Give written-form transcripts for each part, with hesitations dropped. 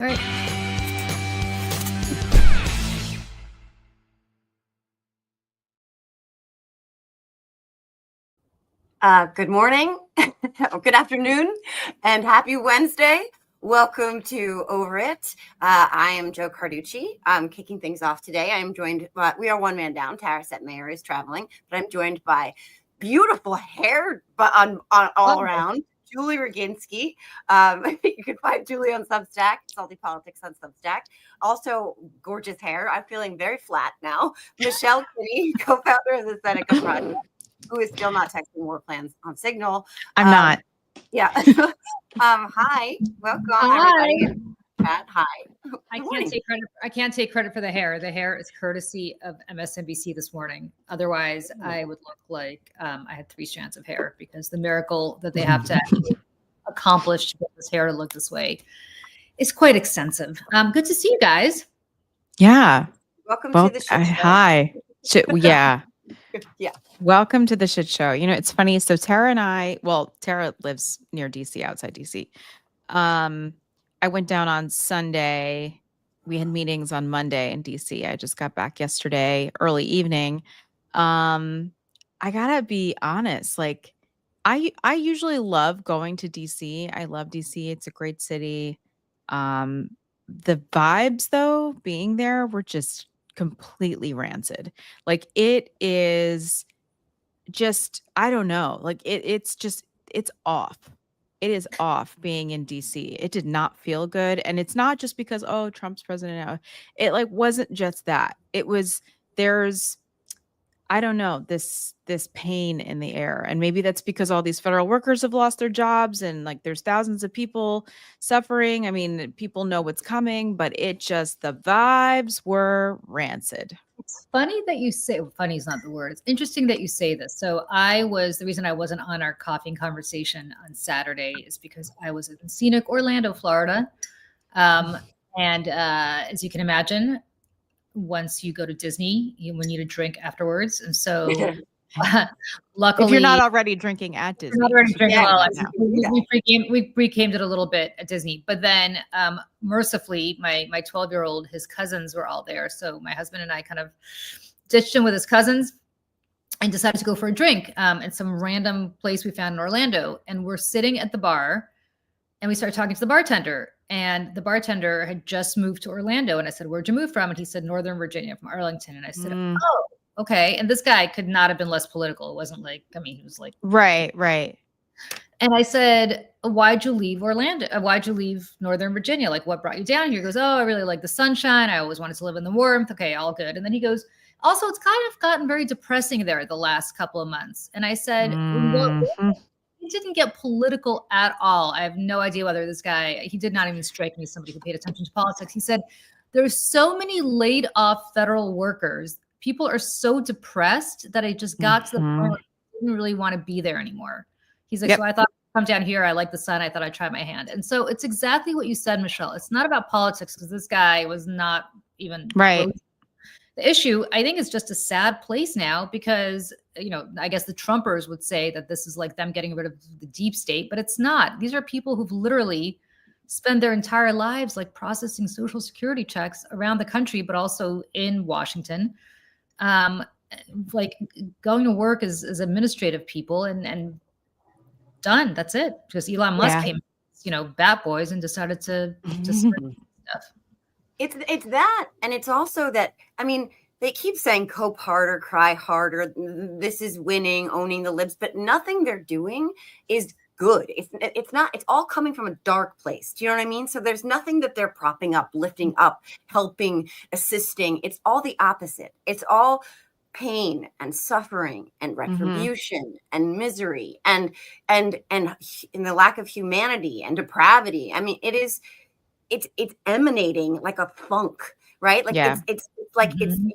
All right. Good morning, good afternoon, and happy Wednesday. Welcome to Over It. I am Jo Carducci. I'm kicking things off today. I am joined by, we are one man down. Tara Setmayer is traveling, but I'm joined by beautiful hair but on all around. Julie Roginski. You can find Julie on Substack, Salty Politics on Substack. Also, gorgeous hair. I'm feeling very flat now. Michelle Kinney, co-founder of the Seneca Project, who is still not texting war plans on Signal. I'm not. Yeah. Hi. Welcome, Hi. everybody. Chat. Hi. I can't take credit for the hair. The hair is courtesy of MSNBC this morning. Otherwise, I would look like I had 3 strands of hair, because the miracle that they have to actually accomplish to get this hair to look this way is quite extensive. Good to see you guys. Yeah. Welcome to the shit show. Hi. Yeah. Yeah. Welcome to the shit show. You know, it's funny. So Tara and I, Tara lives near DC, outside DC. I went down on Sunday. We had meetings on Monday in DC. I just got back yesterday, early evening. I gotta be honest, like I usually love going to DC. I love DC. It's a great city. The vibes though, being there were just completely rancid. Like it is just, I don't know. Like it's off. It is off being in DC. It did not feel good. And it's not just because, oh, Trump's president now. It like wasn't just that. It was there's I don't know, this pain in the air. And maybe that's because all these federal workers have lost their jobs and like there's thousands of people suffering. I mean, people know what's coming, but the vibes were rancid. It's funny that you say, funny is not the word. It's interesting that you say this. So the reason I wasn't on our coffee and conversation on Saturday is because I was in scenic Orlando, Florida. And as you can imagine, once you go to Disney, you need a drink afterwards. And so luckily, if you're not already drinking at Disney, we pre-gamed it a little bit at Disney, but then mercifully my 12-year-old, his cousins were all there. So my husband and I kind of ditched him with his cousins and decided to go for a drink in some random place we found in Orlando. And we're sitting at the bar and we started talking to the bartender. And the bartender had just moved to Orlando. And I said, "Where'd you move from?" And he said, "Northern Virginia, from Arlington." And I said, "Oh, okay." And this guy could not have been less political. It wasn't like, I mean, he was like, right. And I said, "Why'd you leave Orlando? Why'd you leave Northern Virginia? Like, what brought you down here?" He goes, "Oh, I really like the sunshine. I always wanted to live in the warmth." Okay, all good. And then he goes, "Also, it's kind of gotten very depressing there the last couple of months." And I said, He didn't get political at all. I have no idea whether this guy, he did not even strike me as somebody who paid attention to politics. He said, "There's so many laid off federal workers. People are so depressed that I just got to the point where I didn't really want to be there anymore." He's like, "So I thought I'd come down here. I like the sun. I thought I'd try my hand." And so it's exactly what you said, Michelle. It's not about politics, because this guy was not even right. The issue, I think, is just a sad place now because, I guess the Trumpers would say that this is like them getting rid of the deep state, but it's not. These are people who've literally spent their entire lives like processing Social Security checks around the country, but also in Washington, like going to work as administrative people and done. That's it. Because Elon Musk came, Bat Boys, and decided to stuff. It's that, and it's also that, I mean, they keep saying cope harder, cry harder. This is winning, owning the libs, but nothing they're doing is good. It's not, it's all coming from a dark place. Do you know what I mean? So there's nothing that they're propping up, lifting up, helping, assisting. It's all the opposite. It's all pain and suffering and retribution and misery and the lack of humanity and depravity. I mean, it's emanating like a funk, right? Like it's like you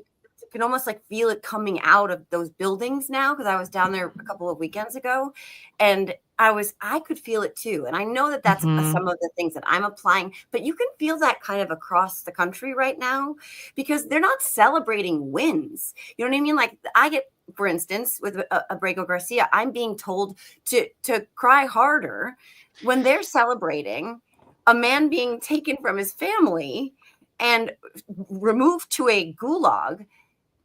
can almost like feel it coming out of those buildings now, because I was down there a couple of weekends ago and I could feel it too. And I know that that's some of the things that I'm applying, but you can feel that kind of across the country right now because they're not celebrating wins. You know what I mean? Like I get, for instance, with Abrego Garcia, I'm being told to cry harder when they're celebrating a man being taken from his family and removed to a gulag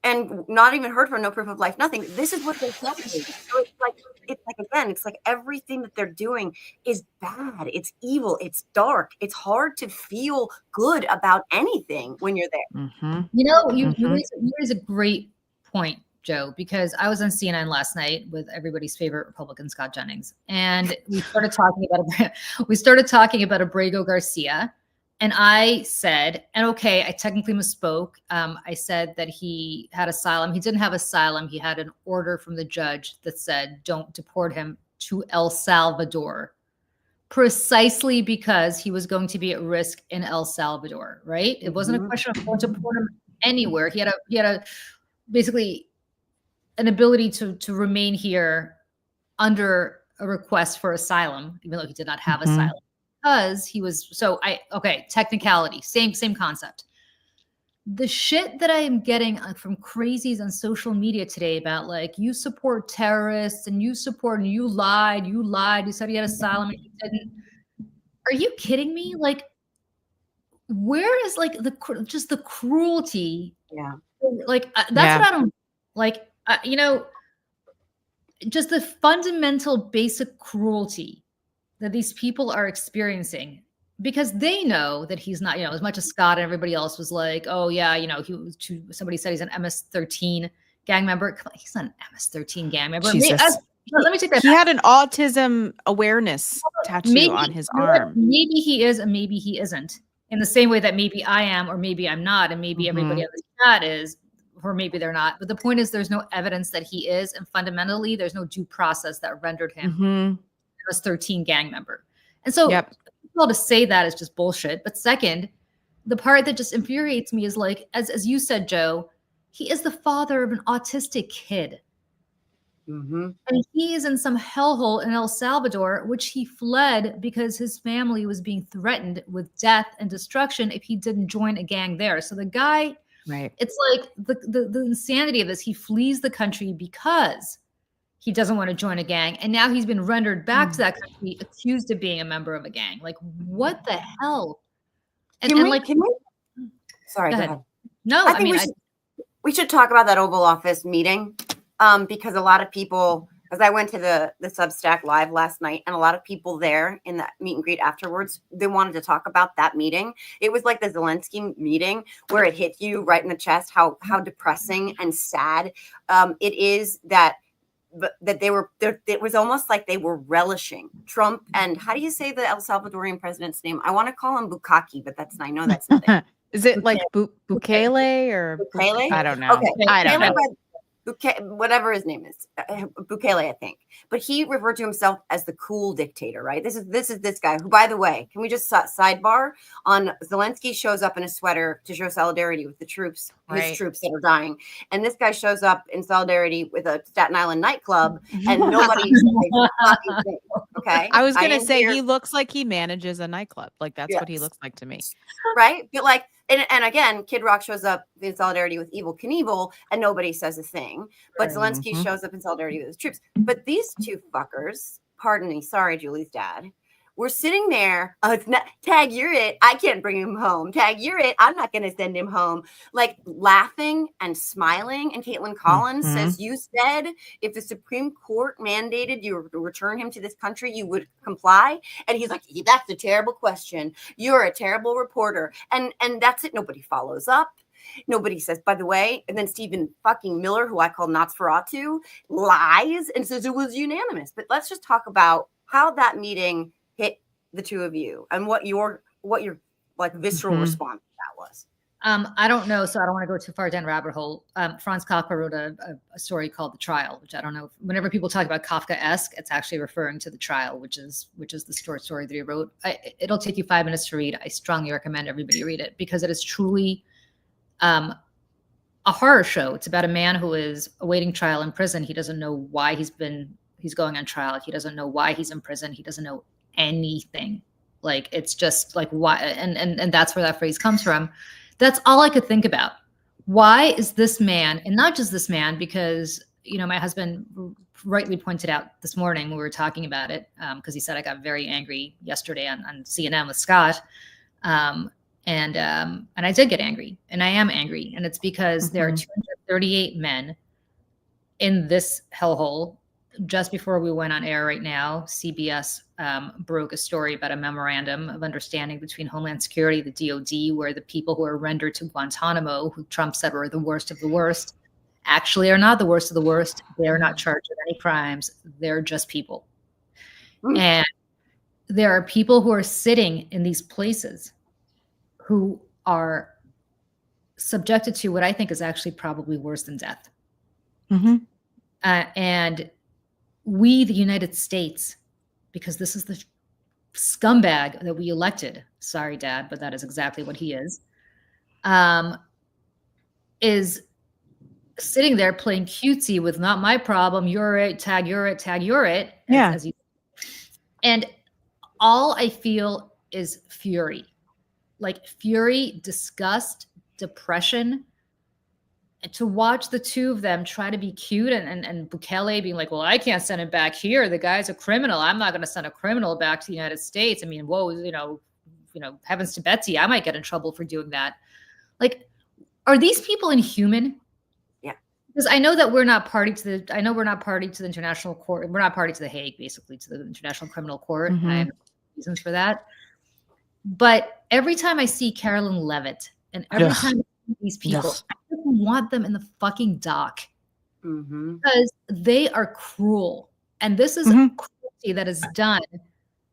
and not even heard from, no proof of life, nothing. This is what they're telling me. So it's like again, it's like everything that they're doing is bad. It's evil. It's dark. It's hard to feel good about anything when you're there. Mhm. You know, you Mhm. raise a great point, Joe, because I was on CNN last night with everybody's favorite Republican, Scott Jennings, and we started talking about Abrego Garcia. And I said, and okay, I technically misspoke. I said that he had asylum. He didn't have asylum. He had an order from the judge that said, don't deport him to El Salvador, precisely because he was going to be at risk in El Salvador, right? It wasn't a question of going to deport him anywhere. He had a basically an ability to remain here under a request for asylum, even though he did not have asylum. Because he was technicality, same concept. The shit that I am getting from crazies on social media today about like, you support terrorists and you lied, you said he had asylum and he didn't. Are you kidding me? Like, where is like just the cruelty? Yeah. Like that's what I don't like. Just the fundamental basic cruelty that these people are experiencing, because they know that he's not, as much as Scott and everybody else was like, oh yeah, somebody said he's an MS-13 gang member. Come on, he's not an MS-13 gang member. Jesus. Let me take that He back. had an autism awareness tattoo on his arm. Maybe he is, and maybe he isn't. In the same way that maybe I am, or maybe I'm not, and maybe everybody on the chat is, or maybe they're not. But the point is, there's no evidence that he is, and fundamentally, there's no due process that rendered him a 13 gang member. And so, well, to say that is just bullshit. But second, the part that just infuriates me is like, as you said, Joe, he is the father of an autistic kid. And he is in some hellhole in El Salvador, which he fled because his family was being threatened with death and destruction if he didn't join a gang there. So the guy, it's like the insanity of this. He flees the country because he doesn't want to join a gang. And now he's been rendered back to that country, accused of being a member of a gang. Like, what the hell? Sorry, go ahead. No, I think we should talk about that Oval Office meeting. Because a lot of people, as I went to the Substack live last night, and a lot of people there in that meet and greet afterwards, they wanted to talk about that meeting. It was like the Zelensky meeting where it hit you right in the chest, how depressing and sad it is that they were there. It was almost like they were relishing Trump. And how do you say the El Salvadorian president's name? I want to call him Bukaki, but I know that's not it. Is it like Bukele or Bukele? I don't know. Okay. I don't know. Whatever his name is, Bukele, I think. But he referred to himself as the cool dictator, right? This is this guy who, by the way, can we just sidebar on Zelensky shows up in a sweater to show solidarity with the troops, his troops that are dying. And this guy shows up in solidarity with a Staten Island nightclub and nobody okay. I was going to say he looks like he manages a nightclub. Like that's what he looks like to me. Right? But like, and again, Kid Rock shows up in solidarity with Evel Knievel and nobody says a thing. But Zelensky shows up in solidarity with his troops. But these two fuckers, pardon me, sorry, Julie's dad, we're sitting there. Oh, it's not, Tag, you're it. I can't bring him home. Tag, you're it. I'm not going to send him home. Like laughing and smiling. And Caitlin Collins says, you said if the Supreme Court mandated you to return him to this country, you would comply. And he's like, that's a terrible question. You're a terrible reporter. And that's it. Nobody follows up. Nobody says, by the way, and then Stephen fucking Miller, who I call Nosferatu, lies and says it was unanimous. But let's just talk about how that meeting hit the two of you and what your like visceral response to that was. I don't know, so I don't want to go too far down rabbit hole. Franz Kafka wrote a story called The Trial, which I don't know. Whenever people talk about Kafka-esque, it's actually referring to The Trial, which is the short story that he wrote. It'll take you 5 minutes to read. I strongly recommend everybody read it because it is truly a horror show. It's about a man who is awaiting trial in prison. He doesn't know why he's going on trial. He doesn't know why he's in prison. He doesn't know anything. Like, it's just like, why? And that's where that phrase comes from. That's all I could think about. Why is this man, and not just this man, because my husband rightly pointed out this morning when we were talking about it, because he said I got very angry yesterday on CNN with Scott. And I did get angry, and I am angry. And it's because there are 238 men in this hellhole. Just before we went on air right now, CBS broke a story about a memorandum of understanding between Homeland Security, the DOD, where the people who are rendered to Guantanamo, who Trump said were the worst of the worst, actually are not the worst of the worst. They're not charged with any crimes. They're just people. And there are people who are sitting in these places who are subjected to what I think is actually probably worse than death. And we, the United States, because this is the scumbag that we elected, sorry, Dad, but that is exactly what he is sitting there playing cutesy with not my problem, you're it, tag, you're it, tag, you're it. Yeah. And all I feel is fury. Like fury, disgust, depression. And to watch the two of them try to be cute and Bukele being like, well, I can't send him back here. The guy's a criminal. I'm not going to send a criminal back to the United States. I mean, whoa, heavens to Betsy, I might get in trouble for doing that. Like, are these people inhuman? Yeah. Because I know that we're not party to the International Court. We're not party to the Hague, basically, to the International Criminal Court. I have reasons for that. But every time I see Carolyn Levitt and every time I see these people, I just want them in the fucking dock because they are cruel. And this is cruelty that is done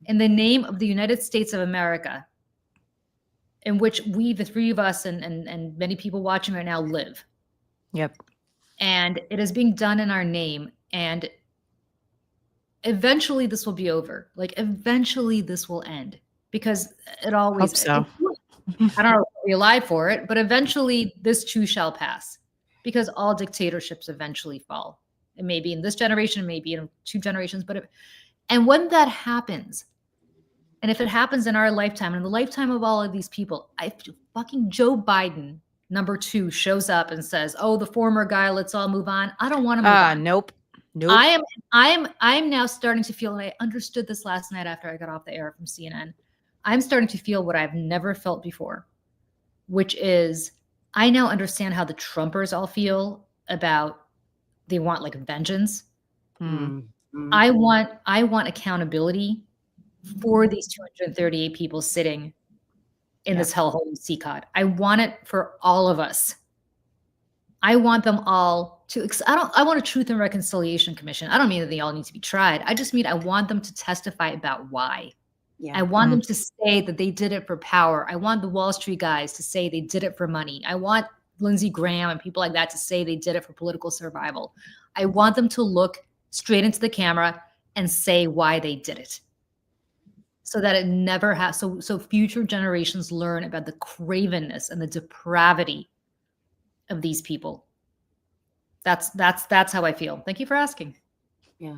in the name of the United States of America, in which we, the three of us and many people watching right now, live. Yep. And it is being done in our name. And eventually this will be over. Like, eventually this will end. Because it always, hope so. I don't know if we'll be alive for it, but eventually this too shall pass, because all dictatorships eventually fall. It may be in this generation, it may be in 2 generations, and when that happens, and if it happens in our lifetime, in the lifetime of all of these people, fucking Joe Biden, number 2, shows up and says, oh, the former guy, let's all move on. I don't want to move on. Nope. I am now starting to feel, and I understood this last night after I got off the air from CNN. I'm starting to feel what I've never felt before, which is I now understand how the Trumpers all feel about, they want like vengeance. I want accountability for these 238 people sitting in this hellhole of CCOT. I want it for all of us. I want them all to, I want a Truth and Reconciliation Commission. I don't mean that they all need to be tried. I just mean I want them to testify about why. Yeah. I want them to say that they did it for power. I want the Wall Street guys to say they did it for money. I want Lindsey Graham and people like that to say they did it for political survival. I want them to look straight into the camera and say why they did it, so that it never has. So future generations learn about the cravenness and the depravity of these people. That's how I feel. Thank you for asking. Yeah.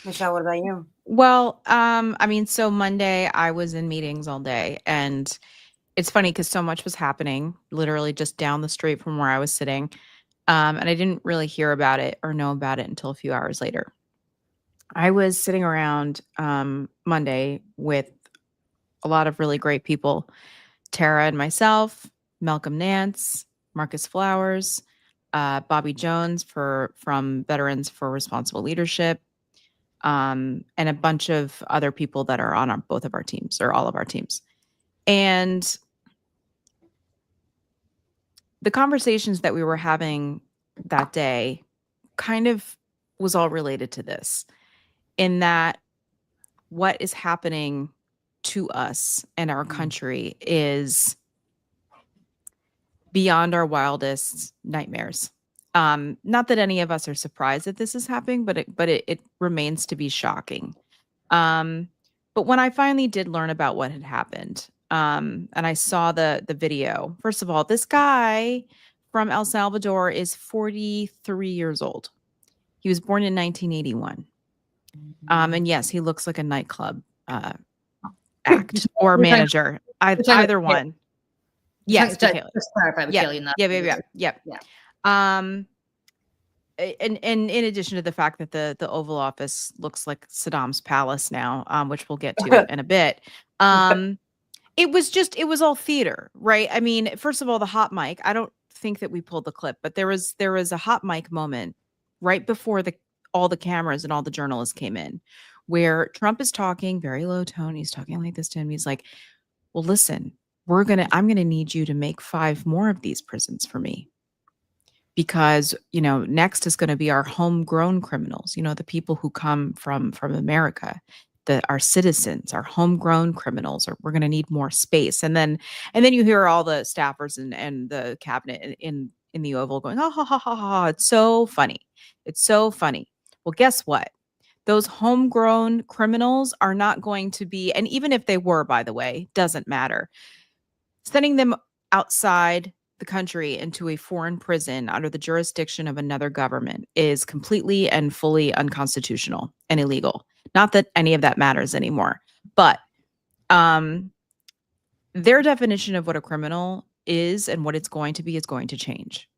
Michelle, what about you? Well, I mean, so Monday I was in meetings all day, and it's funny because so much was happening literally just down the street from where I was sitting. And I didn't really hear about it or know about it until a few hours later. I was sitting around Monday with a lot of really great people, Tara and myself, Malcolm Nance, Marcus Flowers, Bobby Jones from Veterans for Responsible Leadership, and a bunch of other people that are on both of our teams, or all of our teams. And the conversations that we were having that day kind of was all related to this, in that what is happening to us and our country is beyond our wildest nightmares. Not that any of us are surprised that this is happening, but it remains to be shocking. But when I finally did learn about what had happened, and I saw the video, first of all, this guy from El Salvador is 43 years old. He was born in 1981. And yes, he looks like a nightclub act or manager, either one. Yes, just clarify, yeah. and in addition to the fact that the Oval Office looks like Saddam's palace now, which we'll get to in a bit. It was all theater, right? I mean, first of all, the hot mic. I don't think that we pulled the clip, but there was a hot mic moment right before all the cameras and all the journalists came in, where Trump is talking very low tone. He's talking like this to him. He's like, "Well, listen, I'm gonna need you to make 5 more of these prisons for me." Because, next is going to be our homegrown criminals, the people who come from America, our citizens, our homegrown criminals, or we're going to need more space. And then you hear all the staffers and the cabinet in the Oval going, "Oh, ha, ha, ha, ha. It's so funny. It's so funny." Well, guess what? Those homegrown criminals are not going to be, and even if they were, by the way, doesn't matter. Sending them outside the country into a foreign prison under the jurisdiction of another government is completely and fully unconstitutional and illegal. Not that any of that matters anymore, but their definition of what a criminal is and what it's going to be is going to change.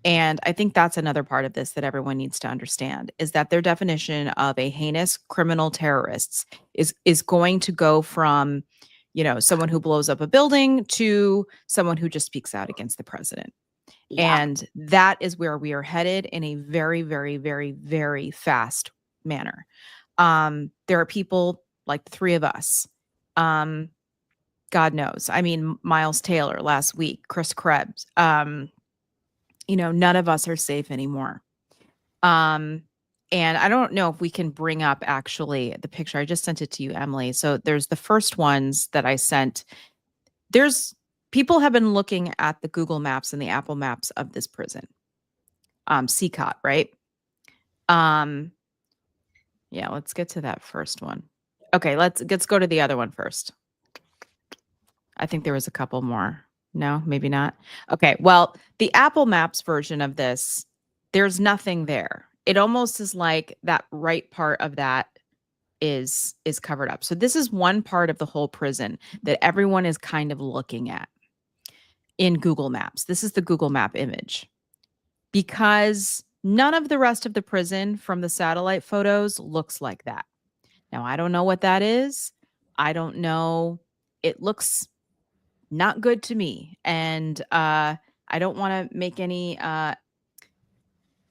And I think that's another part of this that everyone needs to understand, is that their definition of a heinous criminal terrorists is going to go from, someone who blows up a building to someone who just speaks out against the president. Yeah. And that is where we are headed in a very, very, very, very fast manner. There are people like the 3 of us. God knows. I mean, Miles Taylor last week, Chris Krebs. None of us are safe anymore. And I don't know if we can bring up actually the picture. I just sent it to you, Emily. So there's the first ones that I sent. People have been looking at the Google Maps and the Apple Maps of this prison. CCOT, right? Yeah, let's get to that first one. Okay, let's go to the other one first. I think there was a couple more. No, maybe not. Okay, well, the Apple Maps version of this, there's nothing there. It almost is like that right part of that is covered up. So this is one part of the whole prison that everyone is kind of looking at in Google Maps. This is the Google Map image, because none of the rest of the prison from the satellite photos looks like that. Now, I don't know what that is. I don't know. It looks not good to me. And I don't want to make any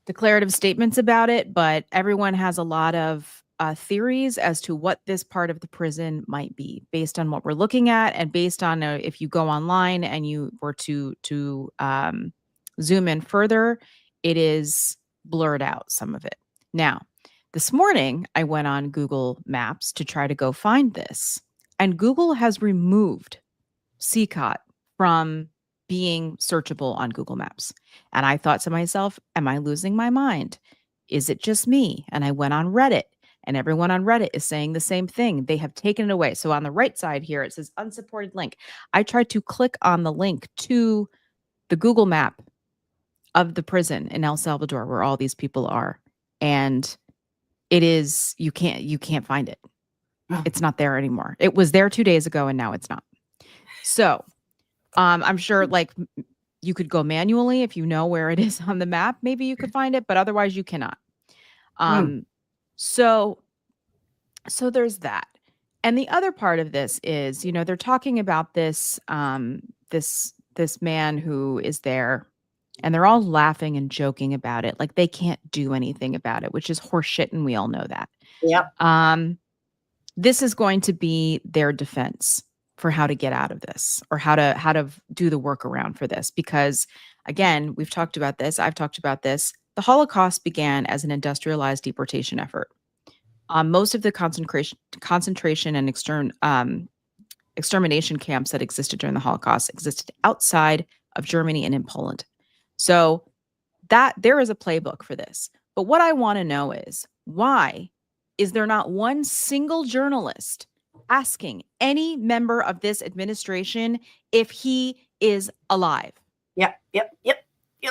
declarative statements about it, but everyone has a lot of theories as to what this part of the prison might be, based on what we're looking at, and based on if you go online and you were to zoom in further, it is blurred out, some of it. Now, this morning, I went on Google Maps to try to go find this, and Google has removed CCOT from being searchable on Google Maps. And I thought to myself, am I losing my mind? Is it just me? And I went on Reddit, and everyone on Reddit is saying the same thing. They have taken it away. So on the right side here, it says unsupported link. I tried to click on the link to the Google map of the prison in El Salvador, where all these people are. And it is, you can't find it. It's not there anymore. It was there 2 days ago, and now it's not. So I'm sure like you could go manually if you know where it is on the map. Maybe you could find it, but otherwise you cannot. So there's that. And the other part of this is, they're talking about this, this man who is there, and they're all laughing and joking about it. Like they can't do anything about it, which is horseshit. And we all know that. Yep. This is going to be their defense for how to get out of this, or how to do the workaround for this. Because again, we've talked about this. I've talked about this. The Holocaust began as an industrialized deportation effort. Most of the concentration and extermination camps that existed during the Holocaust existed outside of Germany and in Poland. So that there is a playbook for this. But what I want to know is, why is there not one single journalist asking any member of this administration if he is alive? Yep.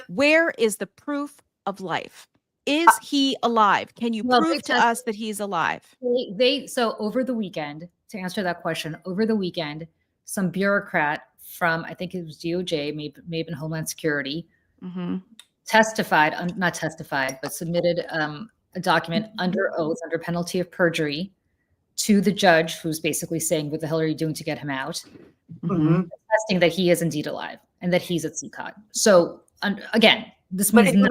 Where is the proof of life? Is he alive? Can you prove to us that he's alive? So over the weekend, to answer that question, over the weekend, some bureaucrat from, I think it was DOJ, maybe Homeland Security, testified, not testified, but submitted a document under oath, under penalty of perjury, to the judge, who's basically saying, "What the hell are you doing to get him out?" Mhm. Attesting that he is indeed alive and that he's at CCOT. So again, this But means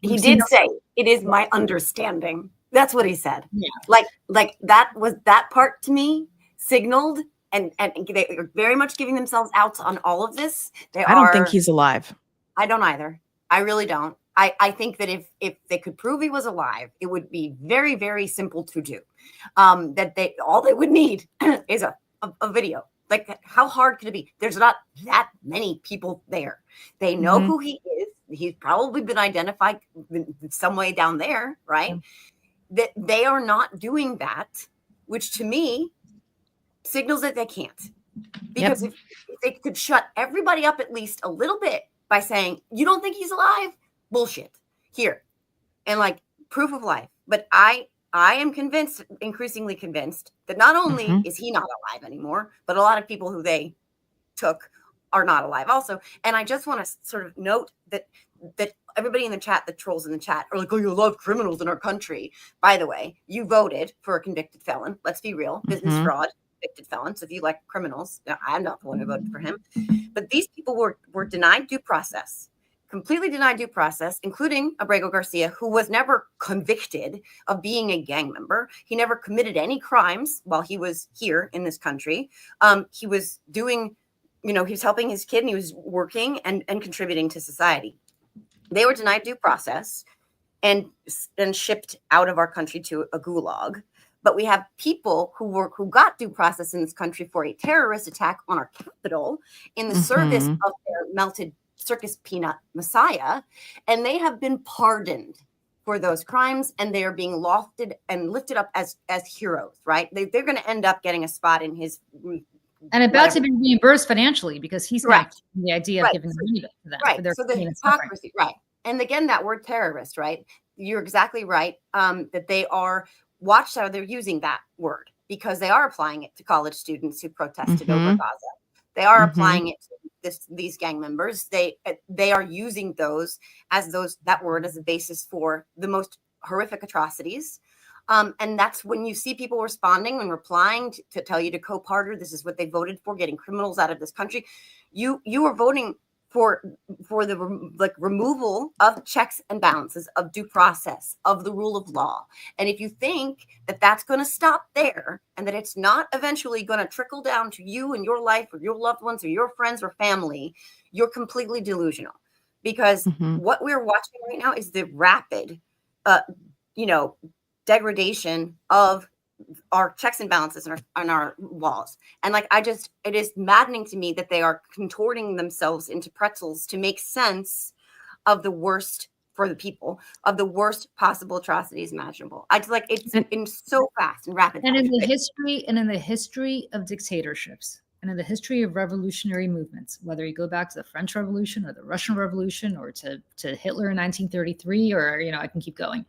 he did say, "It is my understanding." That's what he said. Yeah. Like that part to me signaled, and they are very much giving themselves out on all of this. I don't think he's alive. I don't either. I really don't. I think that if they could prove he was alive, it would be very, very simple to do. That all they would need is a video. Like, how hard could it be? There's not that many people there. They know who he is. He's probably been identified in some way down there, right? That they are not doing that, which to me signals that they can't. Because if they could shut everybody up at least a little bit by saying, "You don't think he's alive? Bullshit. Here." And like proof of life. But I am convinced, increasingly convinced, that not only is he not alive anymore, but a lot of people who they took are not alive also. And I just want to sort of note that everybody in the chat, the trolls in the chat, are like, "Oh, you love criminals in our country." By the way, you voted for a convicted felon. Let's be real. Business fraud, convicted felon. So if you like criminals, I'm not the one who voted for him. But these people were denied due process. Completely denied due process, including Abrego Garcia, who was never convicted of being a gang member. He never committed any crimes while he was here in this country. He was doing, he was helping his kid, and he was working and contributing to society. They were denied due process and shipped out of our country to a gulag. But we have people who got due process in this country for a terrorist attack on our capital in the service of their melted circus peanut messiah, and they have been pardoned for those crimes, and they are being lofted and lifted up as heroes, right? They're going to end up getting a spot in his and about to be reimbursed financially, because he's not the idea of giving money to them. Right. So the hypocrisy, right? And again, that word terrorist, right? You're exactly right. That they are watched how they're using that word, because they are applying it to college students who protested over Gaza. They are applying it to these gang members. They are using that word as a basis for the most horrific atrocities. And that's when you see people responding and replying to tell you to co-partner. This is what they voted for, getting criminals out of this country. You are voting for the removal of checks and balances, of due process, of the rule of law. And if you think that that's going to stop there, and that it's not eventually going to trickle down to you and your life or your loved ones or your friends or family, you're completely delusional. Because what we're watching right now is the rapid, degradation of our checks and balances on our laws. And it is maddening to me that they are contorting themselves into pretzels to make sense of the worst for the people, of the worst possible atrocities imaginable. It's in so fast and rapid. And in the history of dictatorships, and in the history of revolutionary movements, whether you go back to the French Revolution or the Russian Revolution or to Hitler in 1933, or I can keep going.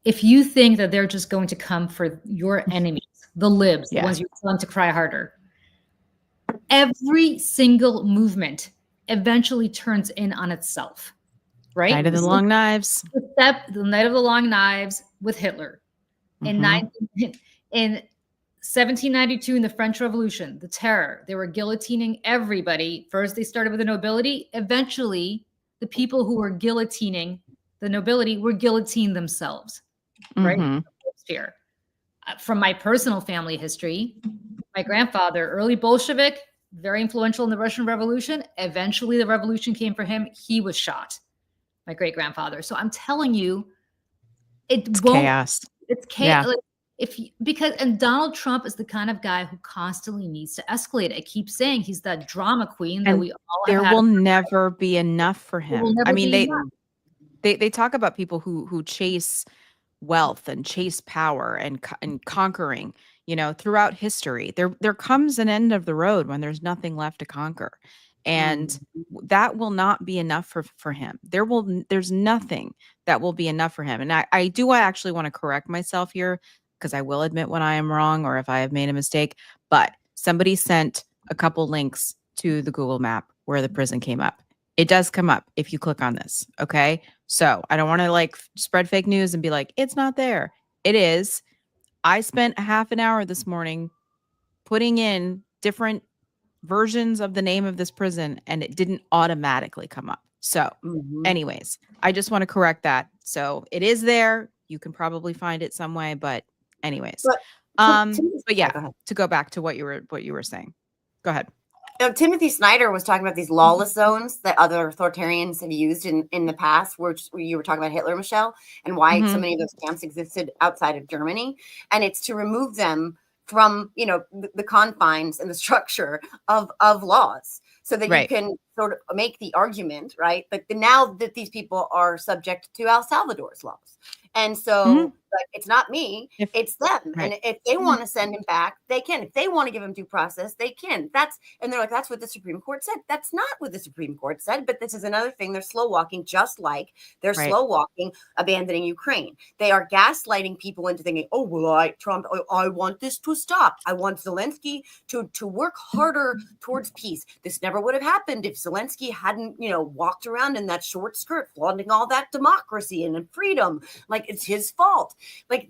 If you think that they're just going to come for your enemies, the libs, the ones you tell them to cry harder, every single movement eventually turns in on itself, right? Night of the Long Knives. Except the Night of the Long Knives with Hitler. In 1792, in the French Revolution, the terror, they were guillotining everybody. First, they started with the nobility. Eventually, the people who were guillotining the nobility were guillotined themselves. Right? From my personal family history, my grandfather, early Bolshevik, very influential in the Russian Revolution. Eventually, the revolution came for him. He was shot. My great grandfather. So I'm telling you, it's chaos. It's chaos. Yeah. And Donald Trump is the kind of guy who constantly needs to escalate. I keep saying he's that drama queen that we all have. There will never be enough for him. I mean, they talk about people who chase wealth and chase power and conquering, throughout history. There comes an end of the road when there's nothing left to conquer. And that will not be enough for him. There's nothing that will be enough for him. And I actually want to correct myself here, because I will admit when I am wrong or if I have made a mistake. But somebody sent a couple links to the Google map where the prison came up. It does come up if you click on this. Okay. So I don't want to like spread fake news and be like, it's not there. It is. I spent half an hour this morning putting in different versions of the name of this prison and it didn't automatically come up. So, Mhm. anyways, I just want to correct that. So it is there. You can probably find it some way, but anyways. But But yeah, go ahead. to go back to what you were saying. Go ahead. Timothy Snyder was talking about these lawless zones that other authoritarians have used in the past, where you were talking about Hitler, Michelle, and why so Mhm. many of those camps existed outside of Germany. And it's to remove them from, the confines and the structure of laws so that you Right. can sort of make the argument, right? But now that these people are subject to El Salvador's laws. And so but it's not me, If it's them. right. And if they want to send him back, they can. If they want to give him due process, they can. And they're like, that's what the Supreme Court said. That's not what the Supreme Court said. But this is another thing. They're slow walking, just like they're Right. slow walking, abandoning Ukraine. They are gaslighting people into thinking, oh, well, Trump, I want this to stop. I want Zelensky to work harder towards peace. This never would have happened if Zelensky hadn't, walked around in that short skirt, flaunting all that democracy and freedom. Like, it's his fault. Like,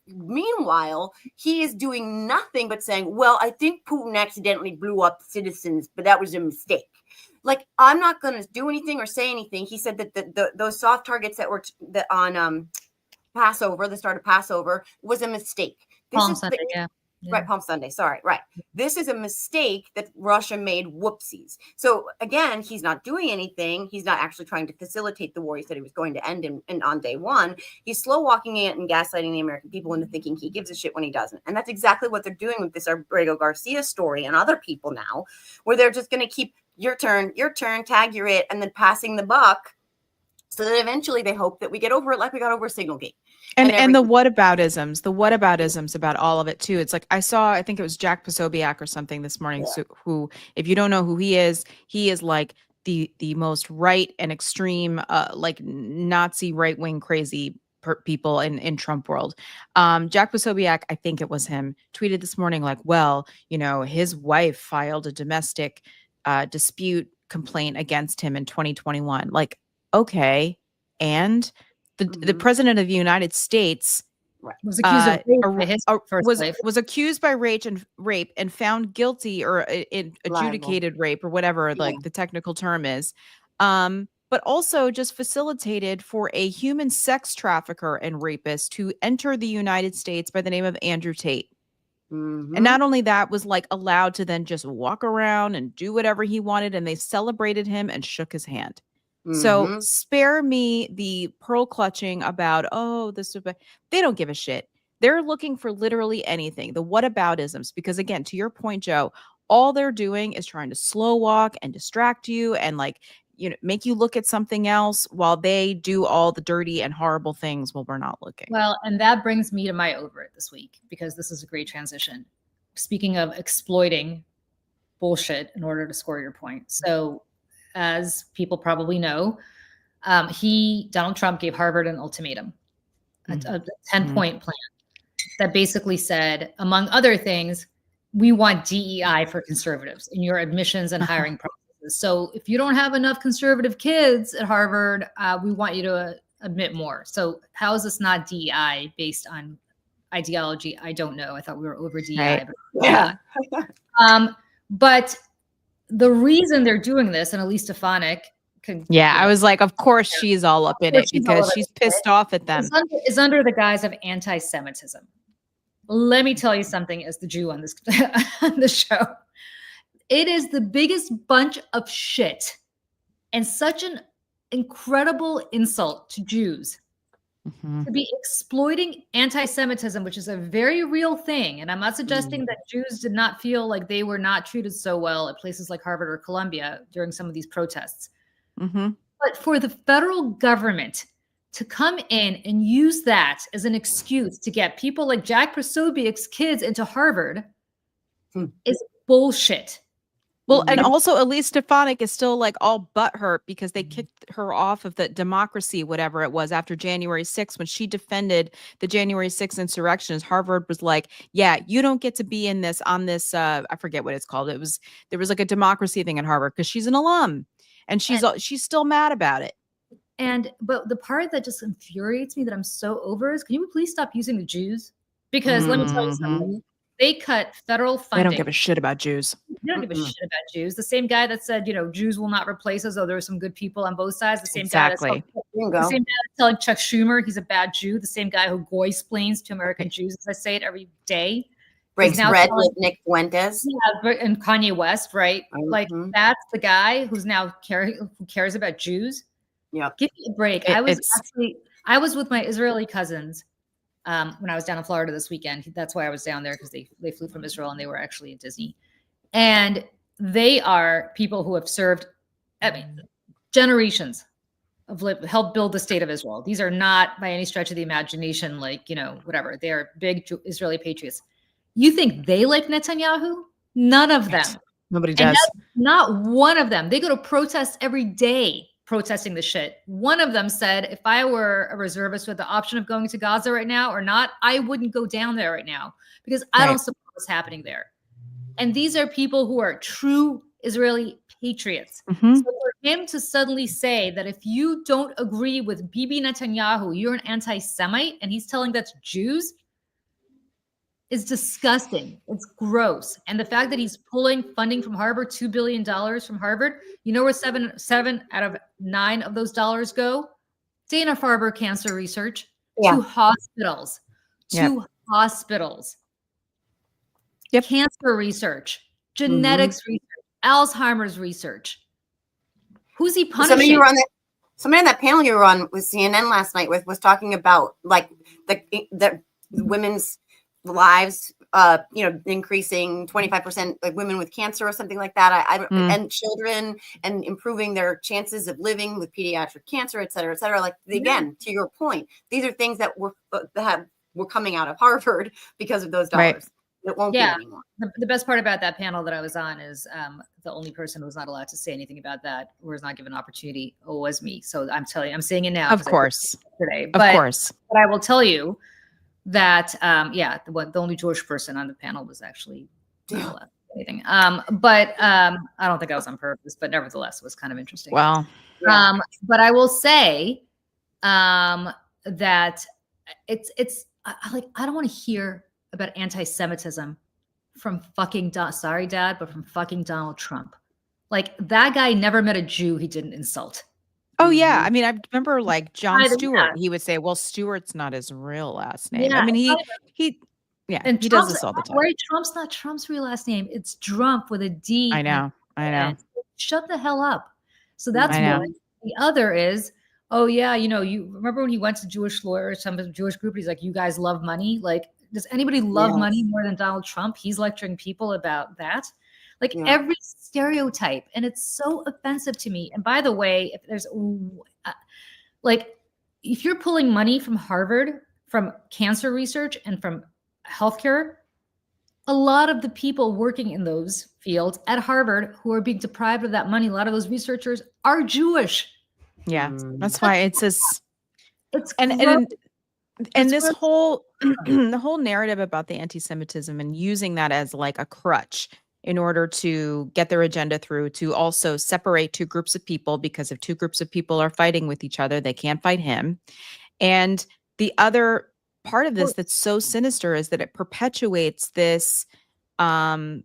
meanwhile, he is doing nothing but saying, well, I think Putin accidentally blew up citizens, but that was a mistake. Like, I'm not going to do anything or say anything. He said that those soft targets that were on Passover, the start of Passover, was a mistake. Palm Sunday, yeah. Right, Palm Sunday. Sorry, right. This is a mistake that Russia made. Whoopsies. So again, he's not doing anything. He's not actually trying to facilitate the war he said he was going to end in on day one. He's slow walking it and gaslighting the American people into thinking he gives a shit when he doesn't. And that's exactly what they're doing with this Abrego Garcia story and other people now, where they're just going to keep your turn, tag you're it, and then passing the buck. So that eventually they hope that we get over it like we got over Signalgate. And the whataboutisms about all of it too. It's like I think it was Jack Posobiec or something this morning. Yeah. So, who, if you don't know who he is like the most right and extreme, like Nazi right wing crazy people in Trump world. Jack Posobiec, I think it was him, tweeted this morning like, well, his wife filed a domestic dispute complaint against him in 2021. Like, okay, and the president of the United States was accused of rape by his first wife. was accused by rape and found guilty or adjudicated rape or whatever like the technical term is, but also just facilitated for a human sex trafficker and rapist to enter the United States by the name of Andrew Tate. And not only that, was like allowed to then just walk around and do whatever he wanted, and they celebrated him and shook his hand. So spare me the pearl clutching about, oh, they don't give a shit. They're looking for literally anything, the whataboutisms, because again, to your point, Joe, all they're doing is trying to slow walk and distract you and like, make you look at something else while they do all the dirty and horrible things while we're not looking. Well, and that brings me to my over it this week, because this is a great transition. Speaking of exploiting bullshit in order to score your point. So, as people probably know, Donald Trump gave Harvard an ultimatum, a 10-point plan that basically said, among other things, we want DEI for conservatives in your admissions and hiring processes. So if you don't have enough conservative kids at Harvard, we want you to admit more. So how is this not DEI based on ideology? I don't know. I thought we were over DEI. Right. Yeah. But the reason they're doing this, and Elise Stefanik I was like, of course she's all up in it because she's pissed off at them. Is under the guise of anti-Semitism. Let me tell you something as the Jew on this on the show. It is the biggest bunch of shit and such an incredible insult to Jews to be exploiting anti-Semitism, which is a very real thing. And I'm not suggesting that Jews did not feel like they were not treated so well at places like Harvard or Columbia during some of these protests. But for the federal government to come in and use that as an excuse to get people like Jack Posobiec's kids into Harvard is bullshit. Well, and also Elise Stefanik is still like all butthurt because they kicked her off of the democracy, whatever it was, after January 6th, when she defended the January 6th insurrections. Harvard was like, yeah, you don't get to be in this on this. I forget what it's called. There was like a democracy thing at Harvard because she's an alum. and she's still mad about it. But the part that just infuriates me that I'm so over is, can you please stop using the Jews? Because let me tell you something. They cut federal funding. They don't give a shit about Jews. They don't give a shit about Jews. The same guy that said, Jews will not replace us, though there are some good people on both sides. The same guy that's telling Chuck Schumer he's a bad Jew. The same guy who goy-splains to American Jews, as I say it every day. Breaks bread with Nick Fuentes. Yeah, and Kanye West, right? Like, that's the guy who's now who cares about Jews. Yeah. Give me a break. I was with my Israeli cousins when I was down in Florida this weekend. That's why I was down there, because they flew from Israel and they were actually at Disney. And they are people who have served, generations of helped build the state of Israel. These are not by any stretch of the imagination, whatever. They are big Israeli patriots. You think they like Netanyahu? None of them. Nobody does. Not one of them. They go to protests every day protesting the shit. One of them said, if I were a reservist with the option of going to Gaza right now or not, I wouldn't go down there right now because I don't support what's happening there. And these are people who are true Israeli patriots. So for him to suddenly say that if you don't agree with Bibi Netanyahu, you're an anti-Semite, and he's telling that's Jews, is disgusting. It's gross. And the fact that he's pulling funding from Harvard, $2 billion from Harvard, where seven out of 9 of those dollars go? Dana-Farber Cancer Research, to hospitals, cancer research, genetics research, Alzheimer's research. Who's he punishing? Somebody on that panel you were on with CNN last night was talking about like the women's lives, increasing 25%, like women with cancer or something like that. And children, and improving their chances of living with pediatric cancer, et cetera, et cetera. Like, again, to your point, these are things that were coming out of Harvard because of those dollars. Right. It won't be anymore. The best part about that panel that I was on is the only person who was not allowed to say anything about that, or was not given an opportunity, was me. So I'm saying it now. Of course. Today. Of course. But I will tell you that the only Jewish person on the panel was actually not allowed to say anything. But I don't think I was on purpose, but nevertheless, it was kind of interesting. Well, but I will say that it's I don't want to hear about anti-Semitism from fucking sorry, Dad, but from fucking Donald Trump. Like, that guy never met a Jew he didn't insult. Oh yeah, I mean, I remember like Jon Stewart. He would say, "Well, Stewart's not his real last name." Yeah, I mean, he does this all the time. Right? Trump's not Trump's real last name. It's Trump with a D. I know. Shut the hell up. So that's one. The other is, you remember when he went to Jewish lawyers, some Jewish group, he's like, "You guys love money." Like, does anybody love money more than Donald Trump? He's lecturing people about that. Like, every stereotype, and it's so offensive to me. And by the way, if there's if you're pulling money from Harvard, from cancer research, and from healthcare, a lot of the people working in those fields at Harvard who are being deprived of that money, a lot of those researchers are Jewish. Yeah, that's why it's this. And this whole the whole narrative about the anti-Semitism and using that as like a crutch in order to get their agenda through, to also separate two groups of people, because if two groups of people are fighting with each other, they can't fight him. And the other part of this that's so sinister is that it perpetuates this, the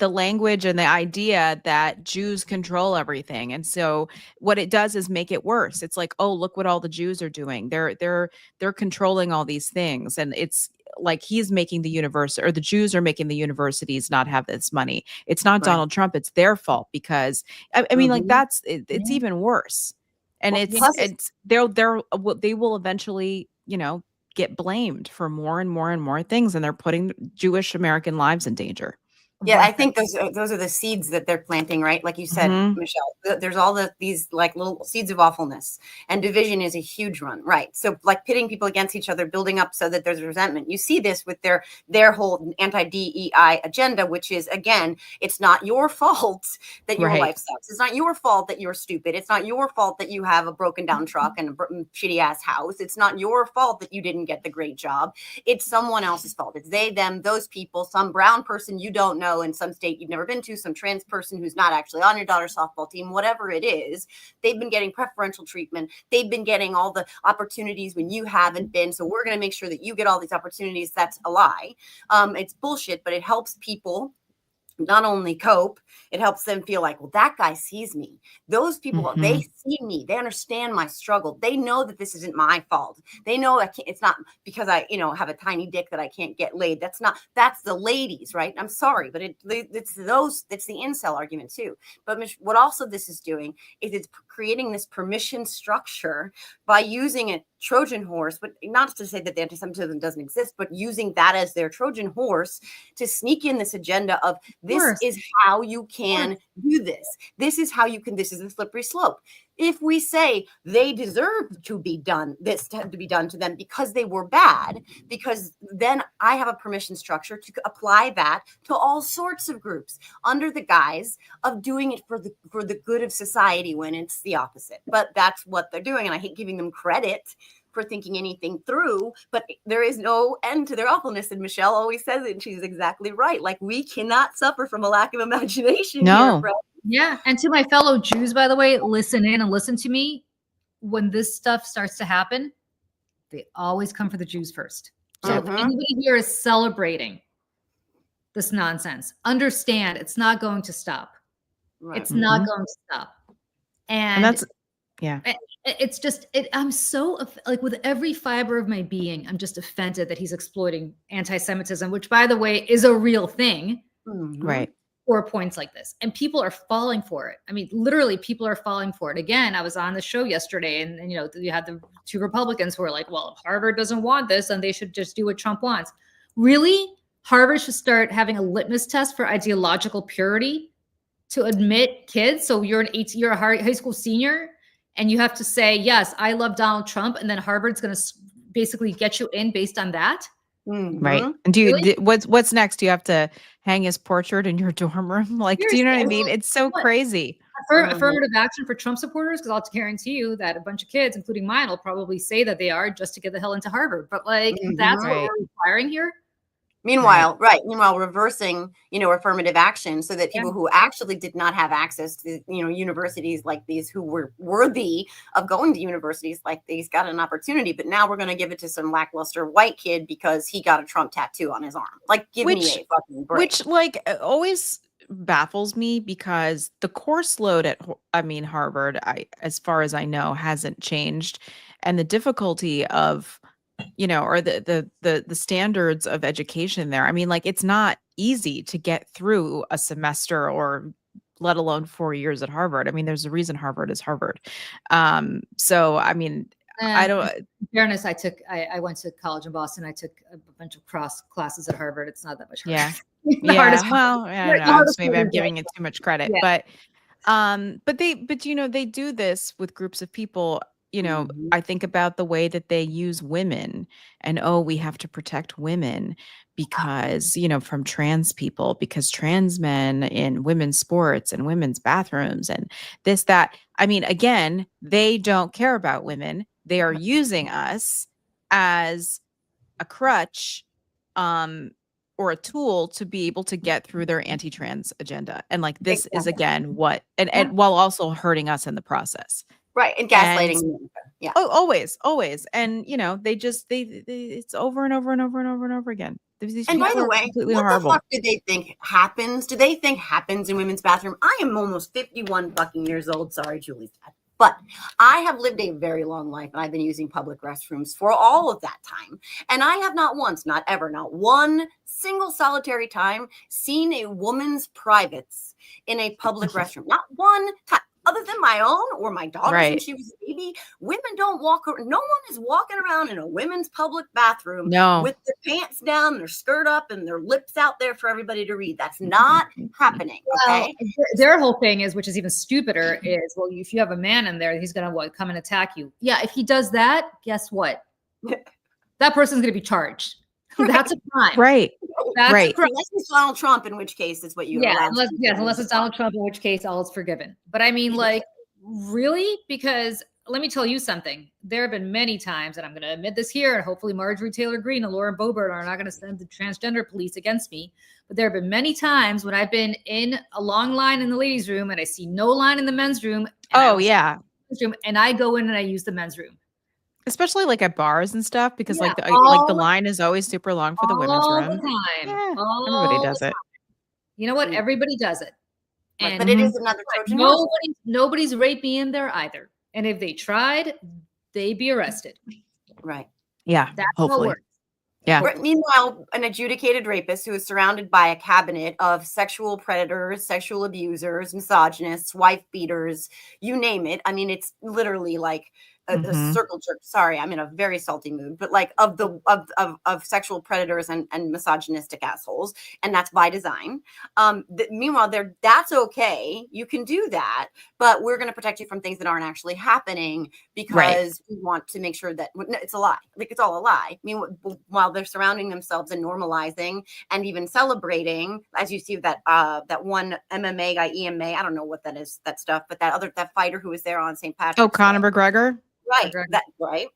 language and the idea that Jews control everything. And so what it does is make it worse. It's like, oh, look what all the Jews are doing. They're controlling all these things. And it's like he's making the Jews are making the universities not have this money. It's not Donald Trump. It's their fault, because I mean, like, it's even worse. And they will eventually, get blamed for more and more and more things. And they're putting Jewish American lives in danger. Yeah, I think those are the seeds that they're planting, right? Like you said, Michelle, there's all these like little seeds of awfulness, and division is a huge one, right? So like pitting people against each other, building up so that there's resentment. You see this with their whole anti-DEI agenda, which is, again, it's not your fault that your life sucks. It's not your fault that you're stupid. It's not your fault that you have a broken down truck and a shitty ass house. It's not your fault that you didn't get the great job. It's someone else's fault. It's they, them, those people, some brown person you don't know know, in some state you've never been to, some trans person who's not actually on your daughter's softball team, whatever it is, they've been getting preferential treatment. They've been getting all the opportunities when you haven't been. So we're going to make sure that you get all these opportunities. That's a lie. It's bullshit, but it helps people not only cope, it helps them feel like, well, that guy sees me. Those people, they see me. They understand my struggle. They know that this isn't my fault. They know it's not because I, have a tiny dick that I can't get laid. That's the ladies, right? I'm sorry, but it's the incel argument too. But what also this is doing is it's creating this permission structure by using a Trojan horse, but not to say that the anti-Semitism doesn't exist, but using that as their Trojan horse to sneak in this agenda of this is how you can do this. This is how you can, this is a slippery slope. If we say they deserve to be done, this to be done to them because they were bad, because then I have a permission structure to apply that to all sorts of groups under the guise of doing it for the good of society when it's the opposite. But that's what they're doing. And I hate giving them credit for thinking anything through, but there is no end to their awfulness. And Michelle always says it, and she's exactly right. Like, we cannot suffer from a lack of imagination. No. Here, yeah. And to my fellow Jews, by the way, listen in and listen to me. When this stuff starts to happen, they always come for the Jews first. So if anybody here is celebrating this nonsense, understand it's not going to stop. Right. It's not going to stop. And that's, yeah. It's just, I'm so, like, with every fiber of my being, I'm just offended that he's exploiting anti-Semitism, which, by the way, is a real thing. Right. For points like this. And people are falling for it. I mean, literally, people are falling for it. Again, I was on the show yesterday, and you had the two Republicans who were like, well, if Harvard doesn't want this, then they should just do what Trump wants. Really? Harvard should start having a litmus test for ideological purity to admit kids. So you're a high school senior, and you have to say, yes, I love Donald Trump. And then Harvard's going to basically get you in based on that. Right. And what's next? Do you have to hang his portrait in your dorm room? Like, do you know what I mean? It's so crazy. Affirmative action for Trump supporters, because I'll guarantee you that a bunch of kids, including mine, will probably say that they are just to get the hell into Harvard. But that's what we're requiring here. Meanwhile, reversing, affirmative action so that people who actually did not have access to, universities like these, who were worthy of going to universities like these, got an opportunity. But now we're going to give it to some lackluster white kid because he got a Trump tattoo on his arm. Like, give me a fucking break. Which, always baffles me, because the course load at, Harvard, as far as I know, hasn't changed. And the difficulty of, or the standards of education there. I mean, it's not easy to get through a semester, or let alone 4 years at Harvard. I mean, there's a reason Harvard is Harvard. So, I mean, I don't. In fairness, I went to college in Boston. I took a bunch of cross classes at Harvard. It's not that much harder. Yeah. Yeah. Well, I don't know. Maybe I'm giving it too much credit, but they do this with groups of people. I think about the way that they use women, and, we have to protect women because, from trans people, because trans men in women's sports and women's bathrooms and this, that. I mean, again, they don't care about women. They are using us as a crutch, or a tool to be able to get through their anti-trans agenda. And this is, again, what, and while also hurting us in the process. Right. And gaslighting. Yeah. Oh, always. And, it's over and over and over and over and over again. And by the way, what the fuck did they think happens? Do they think happens in women's bathroom? I am almost 51 fucking years old. Sorry, Julie's dad. But I have lived a very long life, and I've been using public restrooms for all of that time. And I have not once, not ever, not one single solitary time seen a woman's privates in a public restroom. Not one time. Other than my own or my daughter when she was a baby, women don't walk around. No one is walking around in a women's public bathroom with their pants down, their skirt up, and their lips out there for everybody to read. That's not happening. Okay. Well, their whole thing is, which is even stupider, is, well, if you have a man in there, he's going to come and attack you. Yeah. If he does that, guess what? That person's going to be charged. That's a crime. Right. That's right. Unless it's Donald Trump, in which case it's what you unless it's Donald Trump, in which case all is forgiven. But I mean, really? Because let me tell you something. There have been many times, and I'm going to admit this here, and hopefully Marjorie Taylor Greene and Laura Boebert are not going to send the transgender police against me. But there have been many times when I've been in a long line in the ladies' room and I see no line in the men's room. Oh, yeah. Room, and I go in and I use the men's room. Especially like at bars and stuff, because Yeah, like the line is always super long for the women's all room. the time. Yeah, All everybody the does it. time. You know what? Mm. Everybody does it. Right, And but it is another Trojan horse. nobody's raped me in there either. And if they tried, they'd be arrested. Right. Yeah, That's how it hopefully. works. Yeah. Meanwhile, an adjudicated rapist who is surrounded by a cabinet of sexual predators, sexual abusers, misogynists, wife beaters, you name it. I mean, it's literally like a circle jerk. Sorry, I'm in a very salty mood, but like of sexual predators and misogynistic assholes, and that's by design. Meanwhile, that's okay. You can do that, but we're going to protect you from things that aren't actually happening because we want to make sure that it's a lie. Like it's all a lie. I mean, while they're surrounding themselves and normalizing and even celebrating, as you see that that one MMA guy, EMA, I don't know what that is, that stuff, but that fighter who was there on St. Patrick's. Oh, Conor McGregor. Right, right.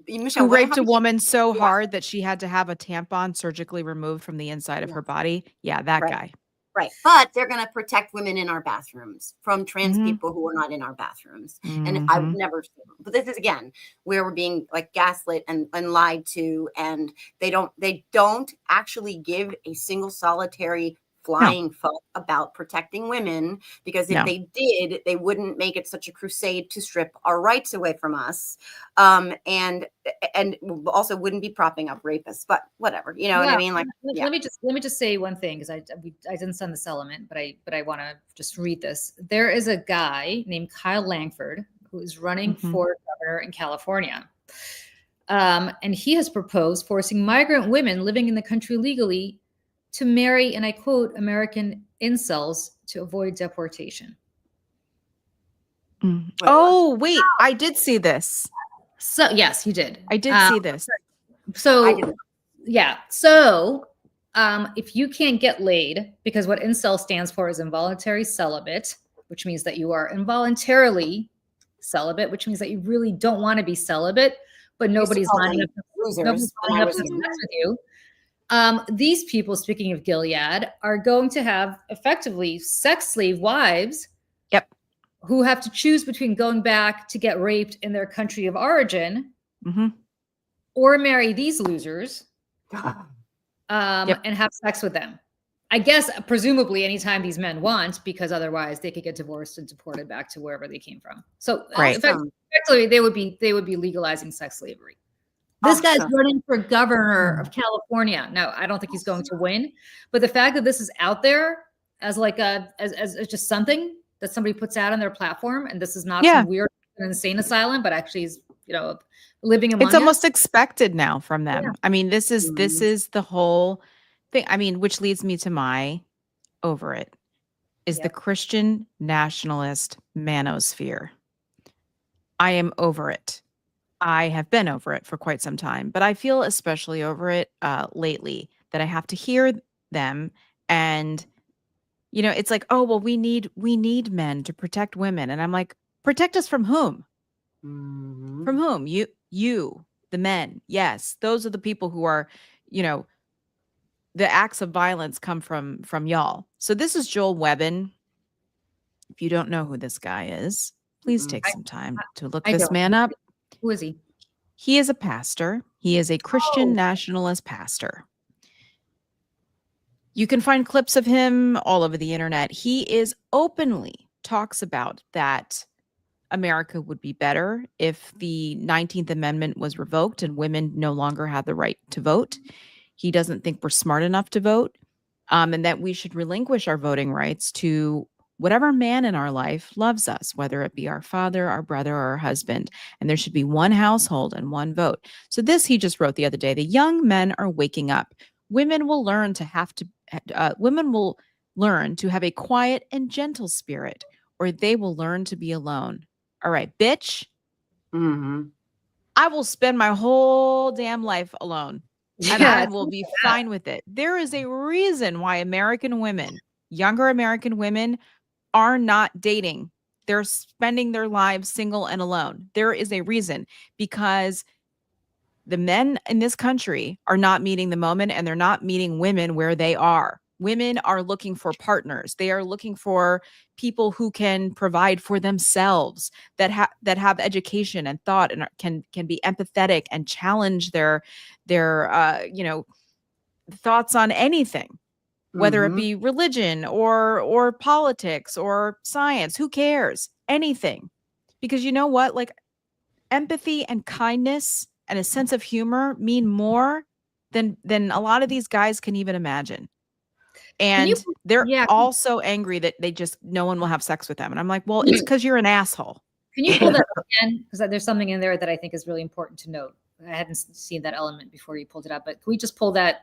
Michelle, who raped a woman so hard that she had to have a tampon surgically removed from the inside of her body. Yeah, that guy. Right. But they're going to protect women in our bathrooms from trans people who are not in our bathrooms. And I would never, but this is again, where we're being like gaslit and lied to. And they don't actually give a single solitary flying fuck about protecting women, because if they did, they wouldn't make it such a crusade to strip our rights away from us, and also wouldn't be propping up rapists. But whatever, you know what I mean? Like, let me just say one thing, because I didn't send this element, but I want to just read this. There is a guy named Kyle Langford who is running for governor in California. And he has proposed forcing migrant women living in the country legally to marry, and I quote, American incels to avoid deportation. Oh, wait, I did see this. So yes, you did. I did see this. So yeah. So if you can't get laid, because what incel stands for is involuntary celibate, which means that you are involuntarily celibate, which means that you really don't want to be celibate, but nobody's lining up to sex with you. These people, speaking of Gilead, are going to have effectively sex slave wives. Yep. Who have to choose between going back to get raped in their country of origin or marry these losers and have sex with them. I guess, presumably, anytime these men want, because otherwise they could get divorced and deported back to wherever they came from. So effectively, they would be legalizing sex slavery. This guy's running for governor of California. No, I don't think he's going to win. But the fact that this is out there as like as just something that somebody puts out on their platform, and this is not some weird insane asylum, but actually is, living among us. It's almost expected now from them. Yeah. I mean, this is the whole thing. I mean, which leads me to my over it is the Christian nationalist manosphere. I am over it. I have been over it for quite some time, but I feel especially over it lately that I have to hear them, and it's like, oh well, we need men to protect women, and I'm like, protect us from whom? From whom? You, the men. Yes, those are the people who are, the acts of violence come from y'all. So this is Joel Webbin. If you don't know who this guy is, please take some time to look this man up. Who is he? He is a pastor. He is a Christian nationalist pastor. You can find clips of him all over the internet. He openly talks about that America would be better if the 19th Amendment was revoked and women no longer had the right to vote. He doesn't think we're smart enough to vote, and that we should relinquish our voting rights to whatever man in our life loves us, whether it be our father, our brother, or our husband. And there should be one household and one vote. So this he just wrote the other day. The young men are waking up. Women will learn to have a quiet and gentle spirit, or they will learn to be alone. All right, bitch. I will spend my whole damn life alone. And I will be fine with it. There is a reason why American women, younger American women, are not dating They're spending their lives single and alone. There is a reason, because the men in this country are not meeting the moment, and they're not meeting women where they are. Women are looking for partners. They are looking for people who can provide for themselves, that have education and thought, and can be empathetic and challenge their thoughts on anything, whether it be religion or politics or science. Who cares? Anything. Because you know what? Like, empathy and kindness and a sense of humor mean more than a lot of these guys can even imagine. And they're all so angry that no one will have sex with them. And I'm like, well, it's because you're an asshole. Can you pull that up again? Because there's something in there that I think is really important to note. I hadn't seen that element before you pulled it up, but can we just pull that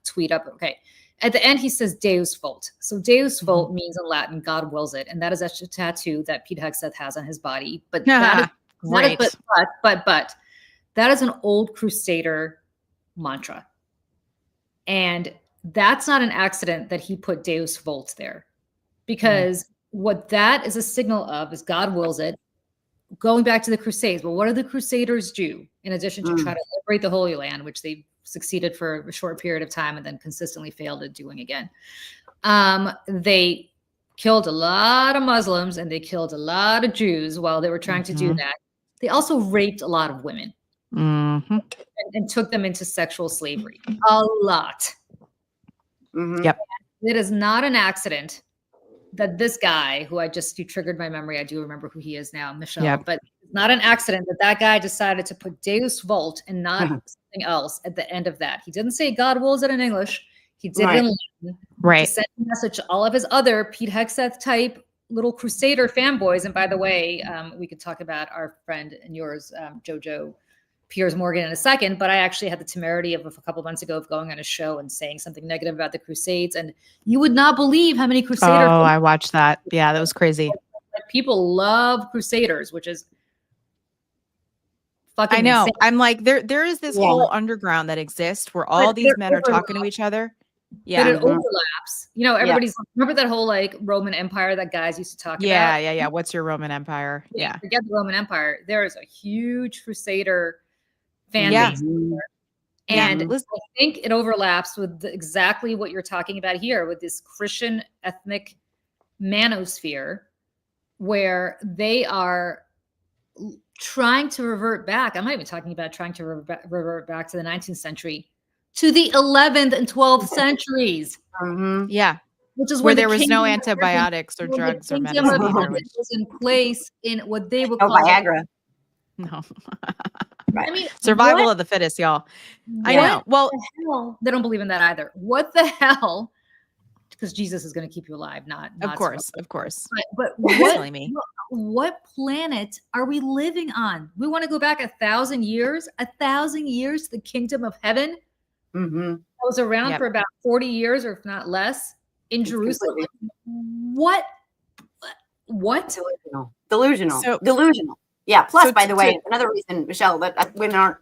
tweet up? Okay. At the end, he says Deus Vult. So Deus Vult means in Latin, God wills it. And that is actually a tattoo that Pete Hegseth has on his body. But that is, but that is an old Crusader mantra. And that's not an accident that he put Deus Vult there, because what that is a signal of is God wills it. Going back to the Crusades, well, what did the Crusaders do in addition to try to liberate the Holy Land, which they succeeded for a short period of time and then consistently failed at doing again? They killed a lot of Muslims and they killed a lot of Jews while they were trying to do that. They also raped a lot of women and took them into sexual slavery. A lot. Yep. It is not an accident that this guy, who you triggered my memory. I do remember who he is now, Michelle, but it's not an accident that guy decided to put Deus Vult and not something else at the end of that. He didn't say God wills it in English. He did it in Latin. Right. He sent a message to all of his other Pete Hegseth type little Crusader fanboys. And by the way, we could talk about our friend and yours, Jojo Piers Morgan, in a second, but I actually had the temerity of a couple of months ago of going on a show and saying something negative about the Crusades, and you would not believe how many Crusader. Oh, I watched that. Yeah, that was crazy. People love Crusaders, which is fucking I know. insane. I'm like, there is this whole underground that exists where all these men are talking to each other. Yeah, but it overlaps. Everybody's remember that whole like Roman Empire that guys used to talk about. Yeah. What's your Roman Empire? Yeah. Forget the Roman Empire. There is a huge Crusader fan base. And I think it overlaps with exactly what you're talking about here with this Christian ethnic manosphere, where they are trying to revert back. I'm not even talking about trying to revert back to the 19th century, to the 11th and 12th centuries. Yeah. Which is where there was no antibiotics or drugs or medicine either. Which was in place in what they would call Viagra. No. Right. I mean, survival of the fittest, y'all. I know. Well, they don't believe in that either. What the hell? Because Jesus is going to keep you alive, not of course. But what planet are we living on? We want to go back 1,000 years to the kingdom of heaven. That was around for about 40 years, or if not less, in Jerusalem. What? Delusional. Yeah. Plus, by the way, another reason, Michelle, that women aren't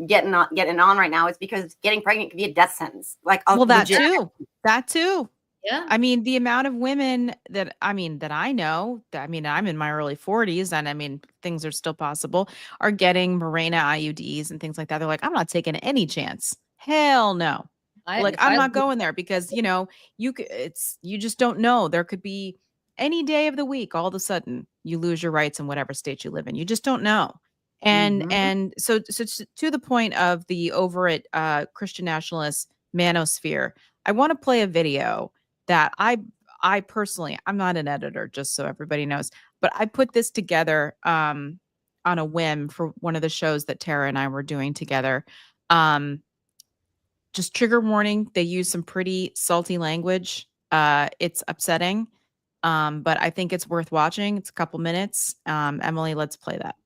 getting on right now is because getting pregnant could be a death sentence. That too. Yeah. I mean, the amount of women that I know, I'm in my early 40s, and things are still possible, are getting Mirena IUDs and things like that. They're like, I'm not taking any chance. Hell no. I'm not going there, because you just don't know. There could be any day of the week, all of a sudden you lose your rights in whatever state you live in. You just don't know. And so to the point of the over at Christian nationalist manosphere, I want to play a video that I personally, I'm not an editor, just so everybody knows, but I put this together on a whim for one of the shows that Tara and I were doing together. Just trigger warning, they use some pretty salty language. It's upsetting. But I think it's worth watching. It's a couple minutes. Emily, let's play that.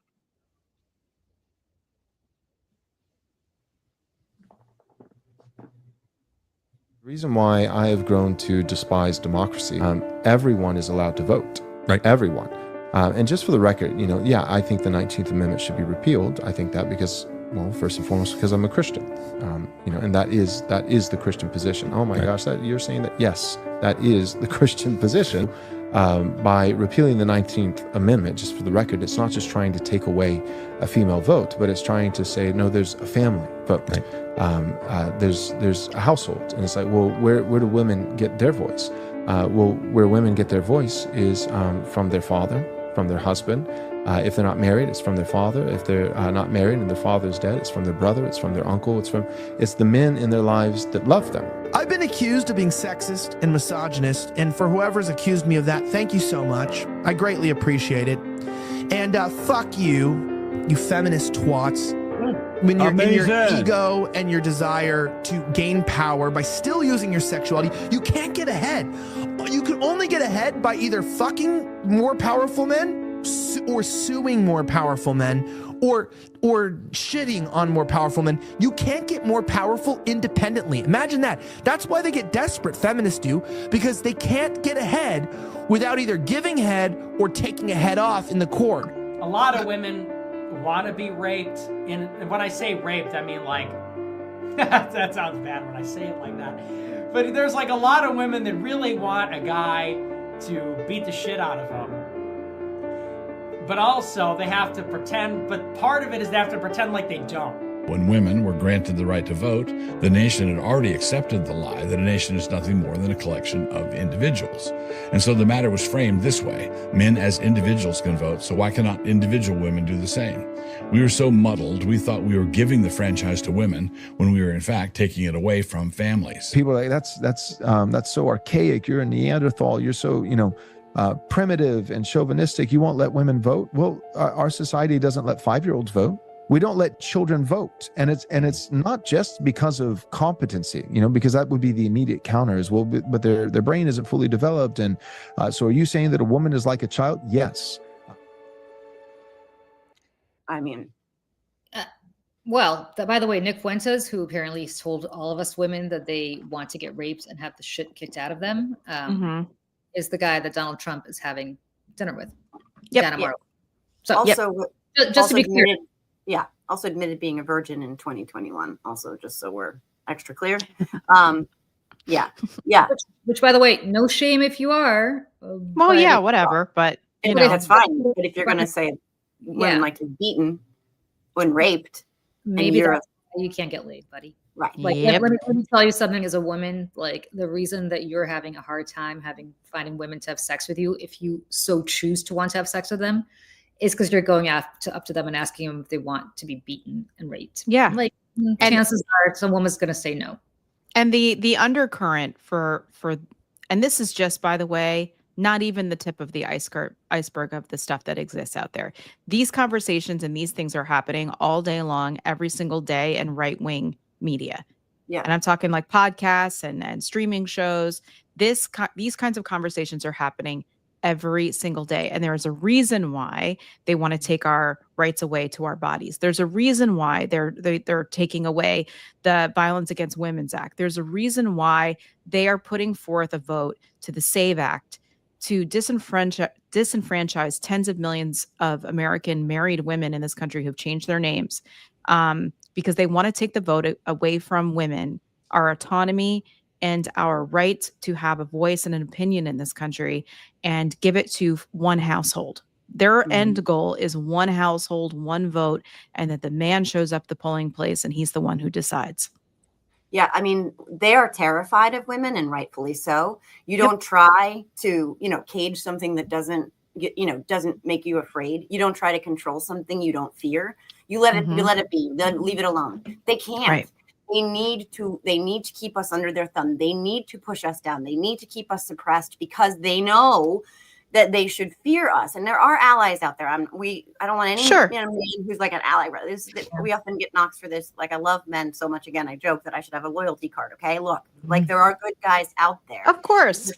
The reason why I have grown to despise democracy, everyone is allowed to vote. Right. Everyone. And just for the record, I think the 19th Amendment should be repealed. I think that because, well, first and foremost, because I'm a Christian, and that is the Christian position. Oh my gosh, you're saying that? Yes, that is the Christian position. By repealing the 19th Amendment, just for the record, it's not just trying to take away a female vote, but it's trying to say, no, there's a family vote. Right. There's a household. And it's like, well, where do women get their voice? Well, where women get their voice is from their father, from their husband. If they're not married, it's from their father. If they're not married and their father is dead, it's from their brother, it's from their uncle, it's the men in their lives that love them. I've been accused of being sexist and misogynist, and for whoever's accused me of that, thank you so much. I greatly appreciate it. And fuck you, you feminist twats. When you're in your ego and your desire to gain power by still using your sexuality, you can't get ahead. You can only get ahead by either fucking more powerful men or suing more powerful men or shitting on more powerful men. You can't get more powerful independently. Imagine that. That's why they get desperate, feminists do, because they can't get ahead without either giving head or taking a head off in the court. A lot of women want to be raped, and when I say raped, I mean like, that sounds bad when I say it like that, but there's like a lot of women that really want a guy to beat the shit out of them. But also they have to pretend, but part of it is they have to pretend like they don't. When women were granted the right to vote, the nation had already accepted the lie that a nation is nothing more than a collection of individuals. And so the matter was framed this way: men as individuals can vote, so why cannot individual women do the same? We were so muddled, we thought we were giving the franchise to women when we were in fact taking it away from families. People are like, that's so archaic. You're a Neanderthal. You're so, primitive and chauvinistic. You won't let women vote. Well, our society doesn't let 5-year-olds vote. We don't let children vote, and it's not just because of competency, because that would be the immediate counter as well. But their brain isn't fully developed, and so are you saying that a woman is like a child? Yes. I mean, Well, by the way, Nick Fuentes, who apparently told all of us women that they want to get raped and have the shit kicked out of them, is the guy that Donald Trump is having dinner with. Yep. Down in Yeah. Marlow. So also, just also to be clear. also admitted being a virgin in 2021. Also, just so we're extra clear. Yeah. Which, by the way, no shame if you are. Well, yeah, whatever. But That's fine. But if you're going to say when Yeah. like you're beaten, when raped, maybe you're that's why you can't get laid, buddy. right. Like, Yep. let me tell you something. As a woman, like the reason that you're having a hard time finding women to have sex with you, if you so choose to want to have sex with them, is because you're going up to them and asking them if they want to be beaten and raped. Yeah. Like chances are some woman's going to say no. And the undercurrent for and this is just, by the way, not even the tip of the iceberg of the stuff that exists out there. These conversations and these things are happening all day long, every single day, in right-wing media. Yeah. And I'm talking like podcasts and streaming shows. These kinds of conversations are happening every single day. And there is a reason why they want to take our rights away to our bodies. There's a reason why they're taking away the Violence Against Women's Act. There's a reason why they are putting forth a vote to the SAVE Act to disenfranchise tens of millions of American married women in this country who've changed their names, because they want to take the vote away from women, our autonomy and our right to have a voice and an opinion in this country, and give it to one household. Their end goal is one household, one vote, and that the man shows up the polling place and he's the one who decides. Yeah, I mean, they are terrified of women, and rightfully so. You don't try to, cage something that doesn't make you afraid. You don't try to control something you don't fear. You let it be. Then leave it alone. They can't. Right. They need to keep us under their thumb. They need to push us down. They need to keep us suppressed because they know that they should fear us. And there are allies out there. I don't want any man who's like an ally. We often get knocks for this. Like, I love men so much. Again, I joke that I should have a loyalty card. Okay, look, like there are good guys out there. Of course.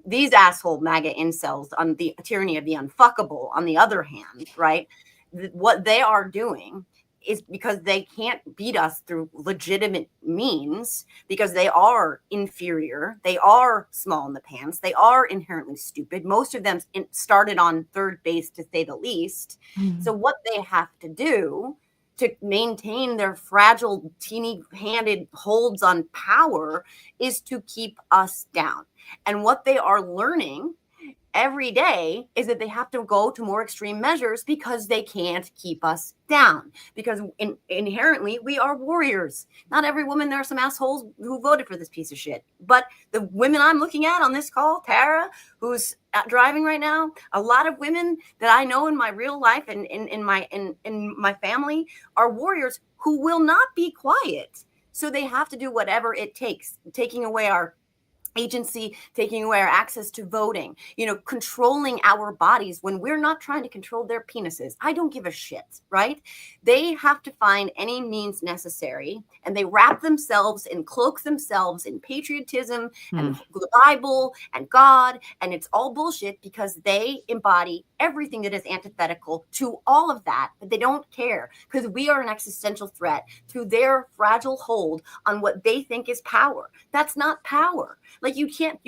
These asshole MAGA incels on the tyranny of the unfuckable, on the other hand, right? What they are doing is because they can't beat us through legitimate means, because they are inferior. They are small in the pants. They are inherently stupid. Most of them started on third base, to say the least. So what they have to do to maintain their fragile, teeny-handed holds on power is to keep us down. And what they are learning every day is that they have to go to more extreme measures because they can't keep us down. Because inherently, we are warriors. Not every woman, there are some assholes who voted for this piece of shit. But the women I'm looking at on this call, Tara, who's driving right now, a lot of women that I know in my real life and in my family are warriors who will not be quiet. So they have to do whatever it takes, taking away our agency, taking away our access to voting, controlling our bodies when we're not trying to control their penises. I don't give a shit, right? They have to find any means necessary, and they wrap themselves and cloak themselves in patriotism and the Bible and God, and it's all bullshit because they embody everything that is antithetical to all of that, but they don't care because we are an existential threat to their fragile hold on what they think is power. That's not power. Like you can't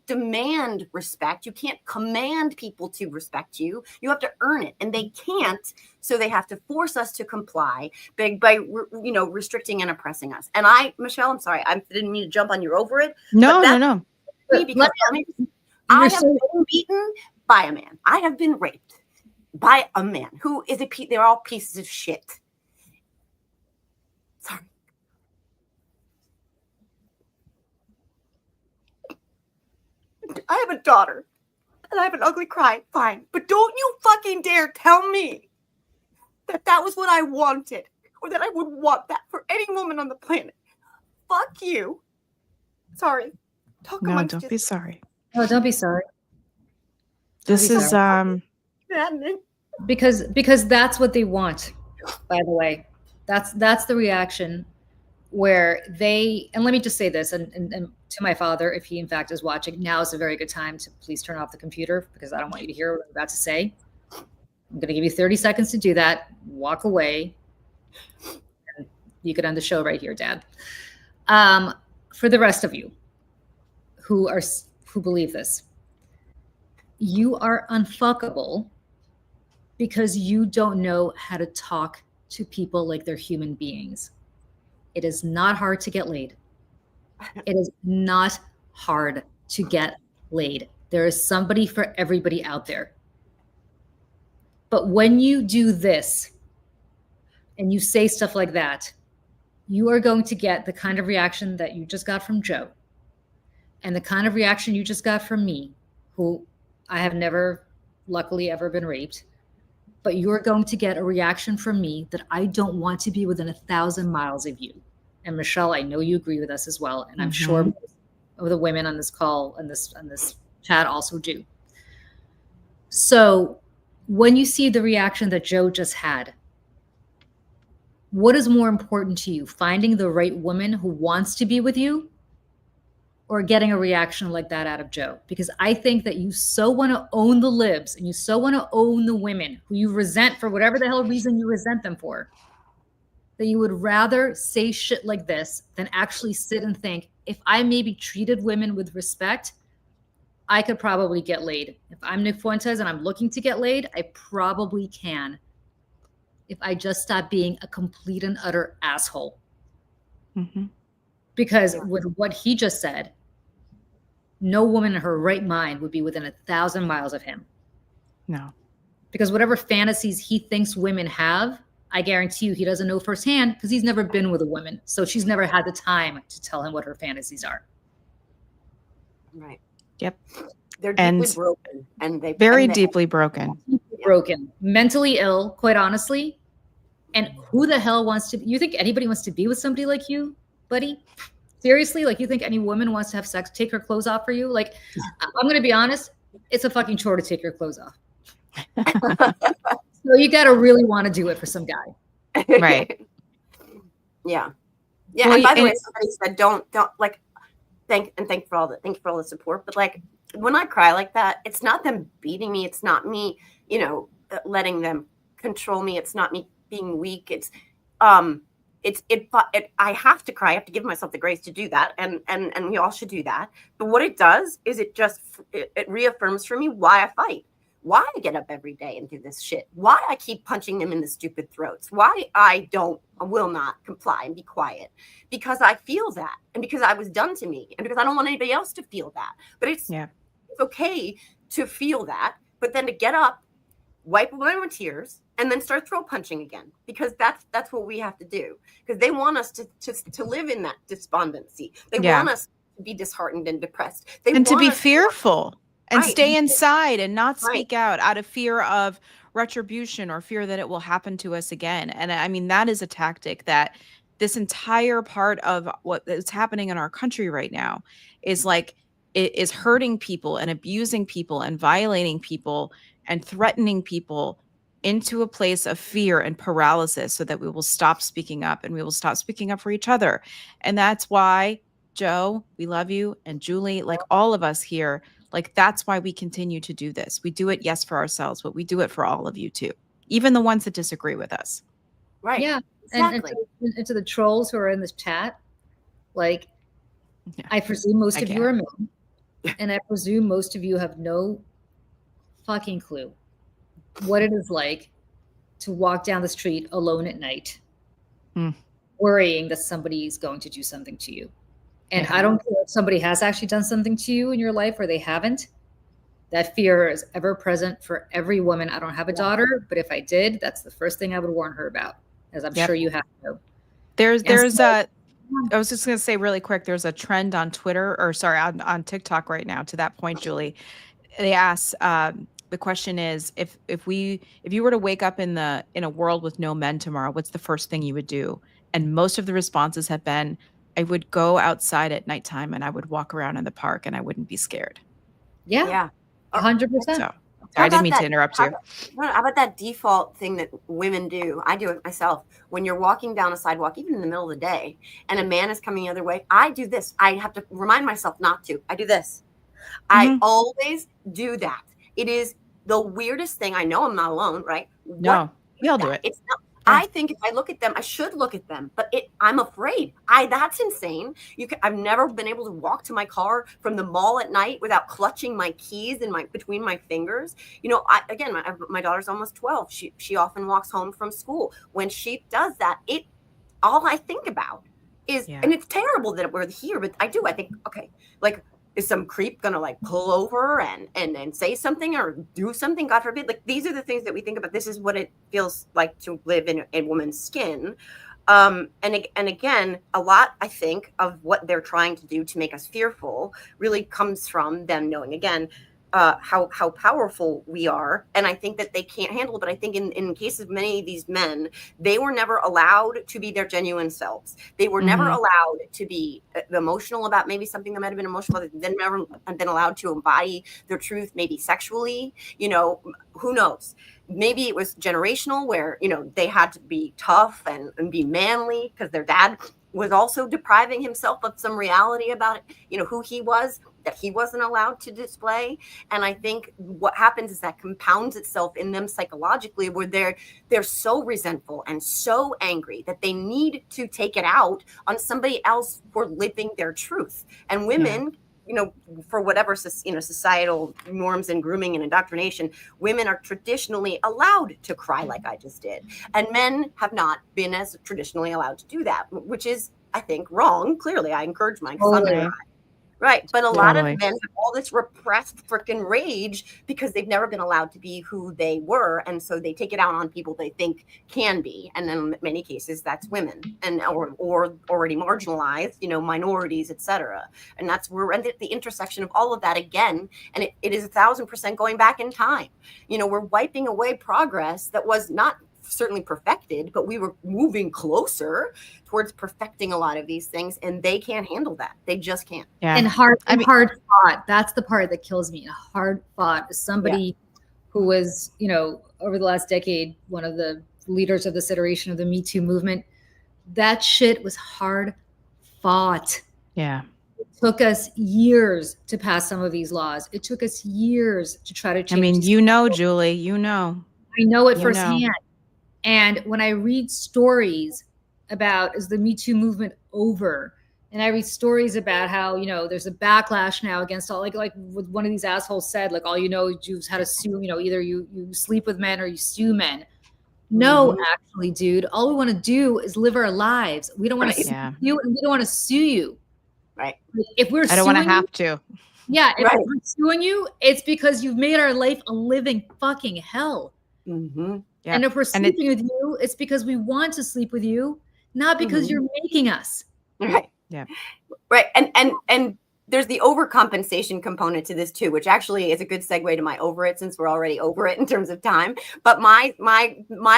demand respect. You can't command people to respect you. You have to earn it, and they can't. So they have to force us to comply by restricting and oppressing us. And Michelle, I'm sorry, I didn't mean to jump on you over it. No. Because I have been beaten by a man. I have been raped by a man who is they're all pieces of shit. Sorry. I have a daughter and I have an ugly cry. Fine. But don't you fucking dare tell me that was what I wanted or that I would want that for any woman on the planet. Fuck you. Sorry. Don't be sorry. Oh, don't be sorry. This is because that's what they want. By the way, that's the reaction where they, and let me just say this, and to my father, if he in fact is watching, now is a very good time to please turn off the computer because I don't want you to hear what I'm about to say. I'm going to give you 30 seconds to do that. Walk away. And you could end the show right here, Dad. For the rest of you who believe this, you are unfuckable because you don't know how to talk to people like they're human beings. It is not hard to get laid. It is not hard to get laid. There is somebody for everybody out there. But when you do this and you say stuff like that, you are going to get the kind of reaction that you just got from Joe and the kind of reaction you just got from me, who I have never, luckily, ever been raped. But you're going to get a reaction from me that I don't want to be within 1,000 miles of you. And Michelle, I know you agree with us as well. And I'm sure most of the women on this call and this chat also do. So when you see the reaction that Joe just had, what is more important to you? Finding the right woman who wants to be with you or getting a reaction like that out of Joe? Because I think that you so want to own the libs and you so want to own the women who you resent for whatever the hell reason you resent them for, that you would rather say shit like this than actually sit and think, if I maybe treated women with respect, I could probably get laid. If I'm Nick Fuentes and I'm looking to get laid, I probably can. If I just stop being a complete and utter asshole. Because with what he just said, no woman in her right mind would be within 1,000 miles of him. No. Because whatever fantasies he thinks women have, I guarantee you he doesn't know firsthand because he's never been with a woman. So she's never had the time to tell him what her fantasies are. Right. Yep. They're deeply broken. And very deeply broken. Broken. Mentally ill, quite honestly. And who the hell wants to, you think anybody wants to be with somebody like you, buddy? Seriously? Like you think any woman wants to have sex, take her clothes off for you? Like, I'm going to be honest, it's a fucking chore to take your clothes off. So you got to really want to do it for some guy. Right. Yeah. Yeah. Well, and by the way, somebody said, don't like, thank you for all the support. But like, when I cry like that, it's not them beating me. It's not me, letting them control me. It's not me being weak. I have to cry. I have to give myself the grace to do that. And we all should do that. But what it does is it reaffirms for me why I fight, why I get up every day and do this shit, why I keep punching them in the stupid throats, why I will not comply and be quiet, because I feel that and because I was done to me and because I don't want anybody else to feel that. But it's okay to feel that, but then to get up, wipe away my tears, and then start throat punching again, because that's what we have to do, because they want us to live in that despondency. They want us to be disheartened and depressed. They and to want be us fearful and Right. stay inside and not speak Right. out of fear of retribution or fear that it will happen to us again. And I mean, that is a tactic that this entire part of what is happening in our country right now is like, it is hurting people and abusing people and violating people and threatening people into a place of fear and paralysis, so that we will stop speaking up and we will stop speaking up for each other. And that's why, Joe, we love you, and Julie, like all of us here, like that's why we continue to do this. We do it, yes, for ourselves, but we do it for all of you too, even the ones that disagree with us. Right. Yeah. Exactly. And to the trolls who are in this chat, like, Yeah. I presume most I of you are men, and I presume most of you have no fucking clue what it is like to walk down the street alone at night, worrying that somebody is going to do something to you. And I don't care if somebody has actually done something to you in your life or they haven't. That fear is ever present for every woman. I don't have a daughter, but if I did, that's the first thing I would warn her about, as I'm sure you have to. There's so- I was just going to say really quick, there's a trend on Twitter, or sorry, on TikTok right now, to that point, Julie. They ask, the question is, if you were to wake up in a world with no men tomorrow, what's the first thing you would do? And most of the responses have been, I would go outside at nighttime and I would walk around in the park and I wouldn't be scared. Yeah. Yeah. 100%. So sorry, How I didn't about mean that- to interrupt you. How about that default thing that women do? I do it myself. When you're walking down a sidewalk, even in the middle of the day, and a man is coming the other way, I do this. I have to remind myself not to. I do this. I always do that. It is the weirdest thing. I know I'm not alone, right? No, we all do it. It's not. I think if I look at them, I should look at them, but I'm afraid. That's insane. I've never been able to walk to my car from the mall at night without clutching my keys between my fingers. You know, my daughter's almost 12. She often walks home from school. When she does that, all I think about is, and it's terrible that we're here, but I think, okay, like, is some creep gonna like pull over and say something or do something, God forbid? Like, these are the things that we think about. This is what it feels like to live in a woman's skin. And again, a lot, I think, of what they're trying to do to make us fearful really comes from them knowing, again, how powerful we are. And I think that they can't handle it. But I think in cases of many of these men, they were never allowed to be their genuine selves. They were never allowed to be emotional about maybe something that might have been emotional. They've never been allowed to embody their truth, maybe sexually. You know, who knows? Maybe it was generational, where, you know, they had to be tough and be manly because their dad was also depriving himself of some reality about, you know, who he was, that he wasn't allowed to display. And I think what happens is that compounds itself in them psychologically, where they're so resentful and so angry that they need to take it out on somebody else for living their truth. And women, you know, for whatever, you know, societal norms and grooming and indoctrination, women are traditionally allowed to cry like I just did. And men have not been as traditionally allowed to do that, which is, I think, wrong. Clearly, I encourage my son to cry. Right. But a lot of men have all this repressed freaking rage because they've never been allowed to be who they were. And so they take it out on people they think can be. And then in many cases, that's women or already marginalized, you know, minorities, etc. And that's we're at the intersection of all of that again. And it is 1,000% going back in time. You know, we're wiping away progress that was not certainly perfected, but we were moving closer towards perfecting a lot of these things, and they can't handle that. They just can't. Yeah. And hard fought. That's the part that kills me. Hard fought. Somebody who was, you know, over the last decade, one of the leaders of this iteration of the Me Too movement. That shit was hard fought. Yeah. It took us years to pass some of these laws. It took us years to try to change. I mean, you know, Julie, you know. I know it firsthand. And when I read stories about, is the Me Too movement over? And I read stories about how, you know, there's a backlash now against all, like what one of these assholes said, like, all you know is how to sue, you know, either you sleep with men or you sue men. No, actually, dude, all we want to do is live our lives. We don't want to sue you, and we don't want to sue you. Right. If we're I don't want to have to. Yeah, if Right. we're suing you, it's because you've made our life a living fucking hell. Mm-hmm. Yeah. And if we're And it- sleeping with you, it's because we want to sleep with you, not because Mhm. you're making us. Right. Yeah. Right. And there's the overcompensation component to this too, which actually is a good segue to my over it, since we're already over it in terms of time. But my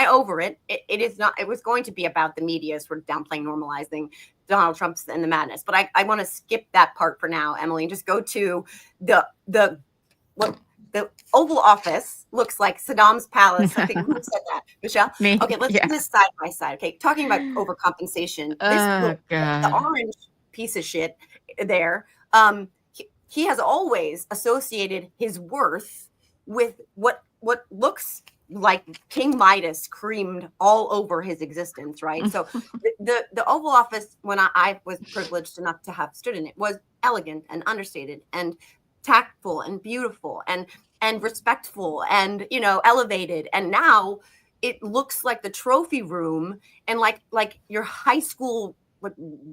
over it is not, it was going to be about the media sort of downplaying, normalizing Donald Trump's and the madness. But I want to skip that part for now, Emily, and just go to what the Oval Office looks like Saddam's palace. I think who said that? Michelle? Me. Okay, let's Yeah. do this side by side. Okay, talking about overcompensation. Oh, The God. orange piece of shit there. He has always associated his worth with what looks like King Midas creamed all over his existence, right? So the Oval Office, when I was privileged enough to have stood in it, was elegant and understated and tactful and beautiful and respectful and, you know, elevated. And now it looks like the trophy room and like your high school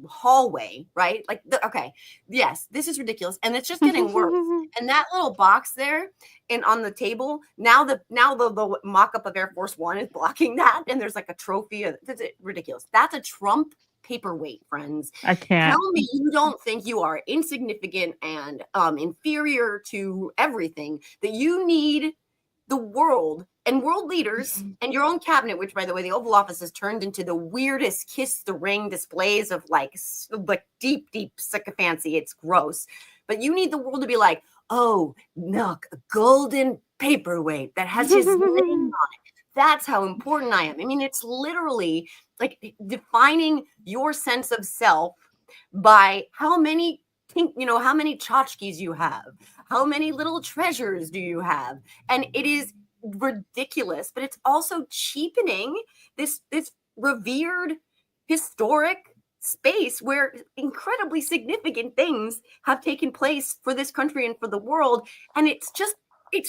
hallway, right? Like, okay, yes, this is ridiculous, and it's just getting worse. And that little box there, and on the table, now the mock-up of Air Force One is blocking that, and there's like a trophy. That's ridiculous. That's a Trump paperweight, friends. I can't. Tell me you don't think you are insignificant and inferior to everything, that you need the world and world leaders and your own cabinet, which, by the way, the Oval Office has turned into the weirdest kiss the ring displays of like deep sycophancy. It's gross. But you need the world to be like, oh, look, a golden paperweight that has his name on it. That's how important I am. I mean, it's literally like defining your sense of self by how many tchotchkes you have, how many little treasures do you have, and it is ridiculous. But it's also cheapening this revered historic space where incredibly significant things have taken place for this country and for the world, and it's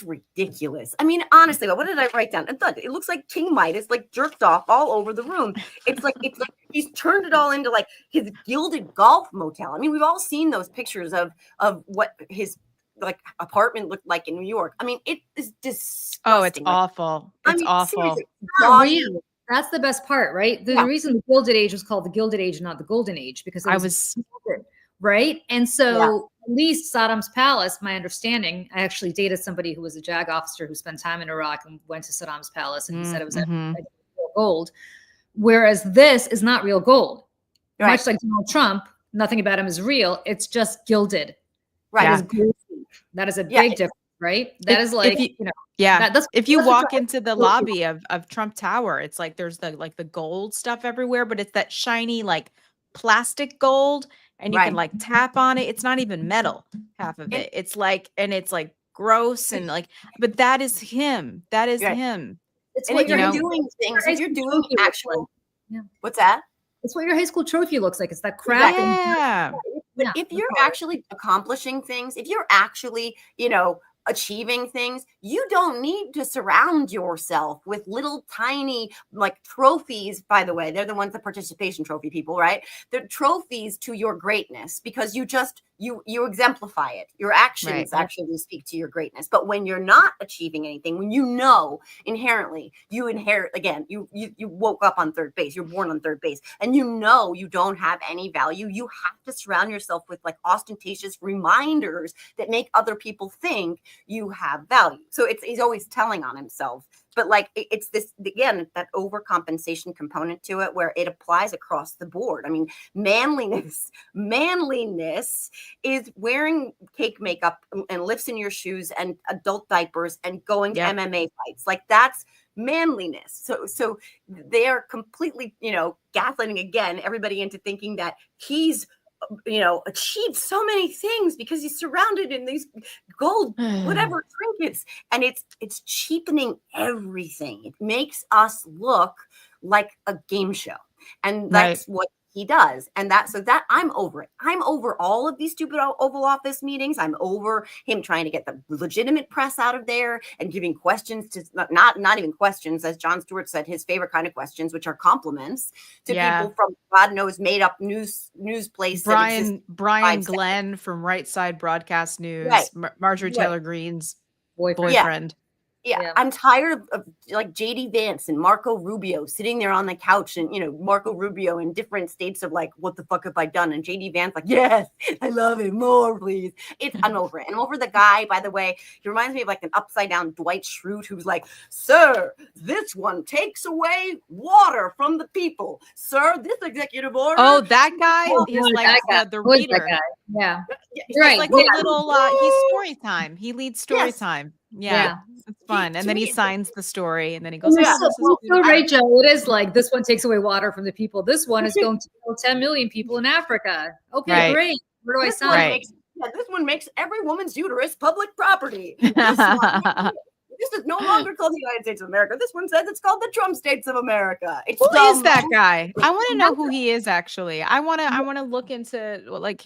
ridiculous. I mean, honestly, what did I write down? It looks like King Midas like jerked off all over the room. It's like he's turned it all into like his gilded golf motel. I mean, we've all seen those pictures of what his like apartment looked like in New York. I mean, it is disgusting. Oh, it's awful. It's awful. seriously, Not gaudy. real. That's the best part, right? The Yeah. reason the Gilded Age was called the Gilded Age, not the Golden Age, because it was gilded, right? And so at least Saddam's palace, my understanding, I actually dated somebody who was a JAG officer who spent time in Iraq and went to Saddam's palace, and he said it was real gold. Whereas this is not real gold. Right. Much like Donald Trump, nothing about him is real. It's just gilded. Right. That is gold. That is a Yeah. big difference, right? That is like, Yeah. that's If you that's walk what- into the lobby of Trump Tower, it's like there's the gold stuff everywhere, but it's that shiny like plastic gold, and you can like tap on it. It's not even metal, half of it. It's like, and it's like gross and like, but that is him. That is him. It's And what if you're your doing things, if you're doing trophy looks actual, like. what's that? It's what your high school trophy looks like. It's that crap. Yeah. But Yeah, if that's you're all. actually accomplishing things, if you're actually, achieving things, you don't need to surround yourself with little tiny like trophies. By the way, they're the ones, the participation trophy people, right? They're trophies to your greatness, because you exemplify it. Your actions actually speak to your greatness. But when you're not achieving anything, when inherently you inherit, again, you woke up on third base, you're born on third base, and you don't have any value, you have to surround yourself with like ostentatious reminders that make other people think you have value. So he's always telling on himself. But like it's this, again, that overcompensation component to it, where it applies across the board. I mean, manliness is wearing cake makeup and lifts in your shoes and adult diapers and going to MMA fights. Like, that's manliness. So they are completely, gaslighting again everybody into thinking that he's achieved so many things because he's surrounded in these gold whatever trinkets, and it's cheapening everything. It makes us look like a game show, and that's what He does. And that I'm over it. I'm over all of these stupid Oval Office meetings. I'm over him trying to get the legitimate press out of there and giving questions to not even questions, as Jon Stewart said, his favorite kind of questions, which are compliments to people from God knows made up news place. Brian Glenn from Right Side Broadcast News, Right. Marjorie Right. Taylor Greene's Boyfriend. boyfriend. Yeah, I'm tired of like JD Vance and Marco Rubio sitting there on the couch, and Marco Rubio in different states of like, what the fuck have I done? And JD Vance like, yes, I love it, more please. I'm over it. And I'm over the guy, by the way. He reminds me of like an upside down Dwight Schrute, who's like, sir, this one takes away water from the people. Sir, this executive order. Oh, that guy is God, like that guy. the Who is that reader. guy? Yeah. He's Right. Like Yeah. a little he's story time. He leads story Yes. time. Yeah. Yeah. It's fun. to And then he me, signs the story and then he goes, You're "Oh, so, this is you're so good." right, Joe. It is like this one takes away water from the people. This one is going to kill 10 million people in Africa. Okay, Right. great. Where do I This one sign? Right. this one makes every woman's uterus public property. This is no longer called the United States of America. This one says it's called the Trump States of America. It's Who is dumb. that guy? I want to know who he is actually. I want to look into like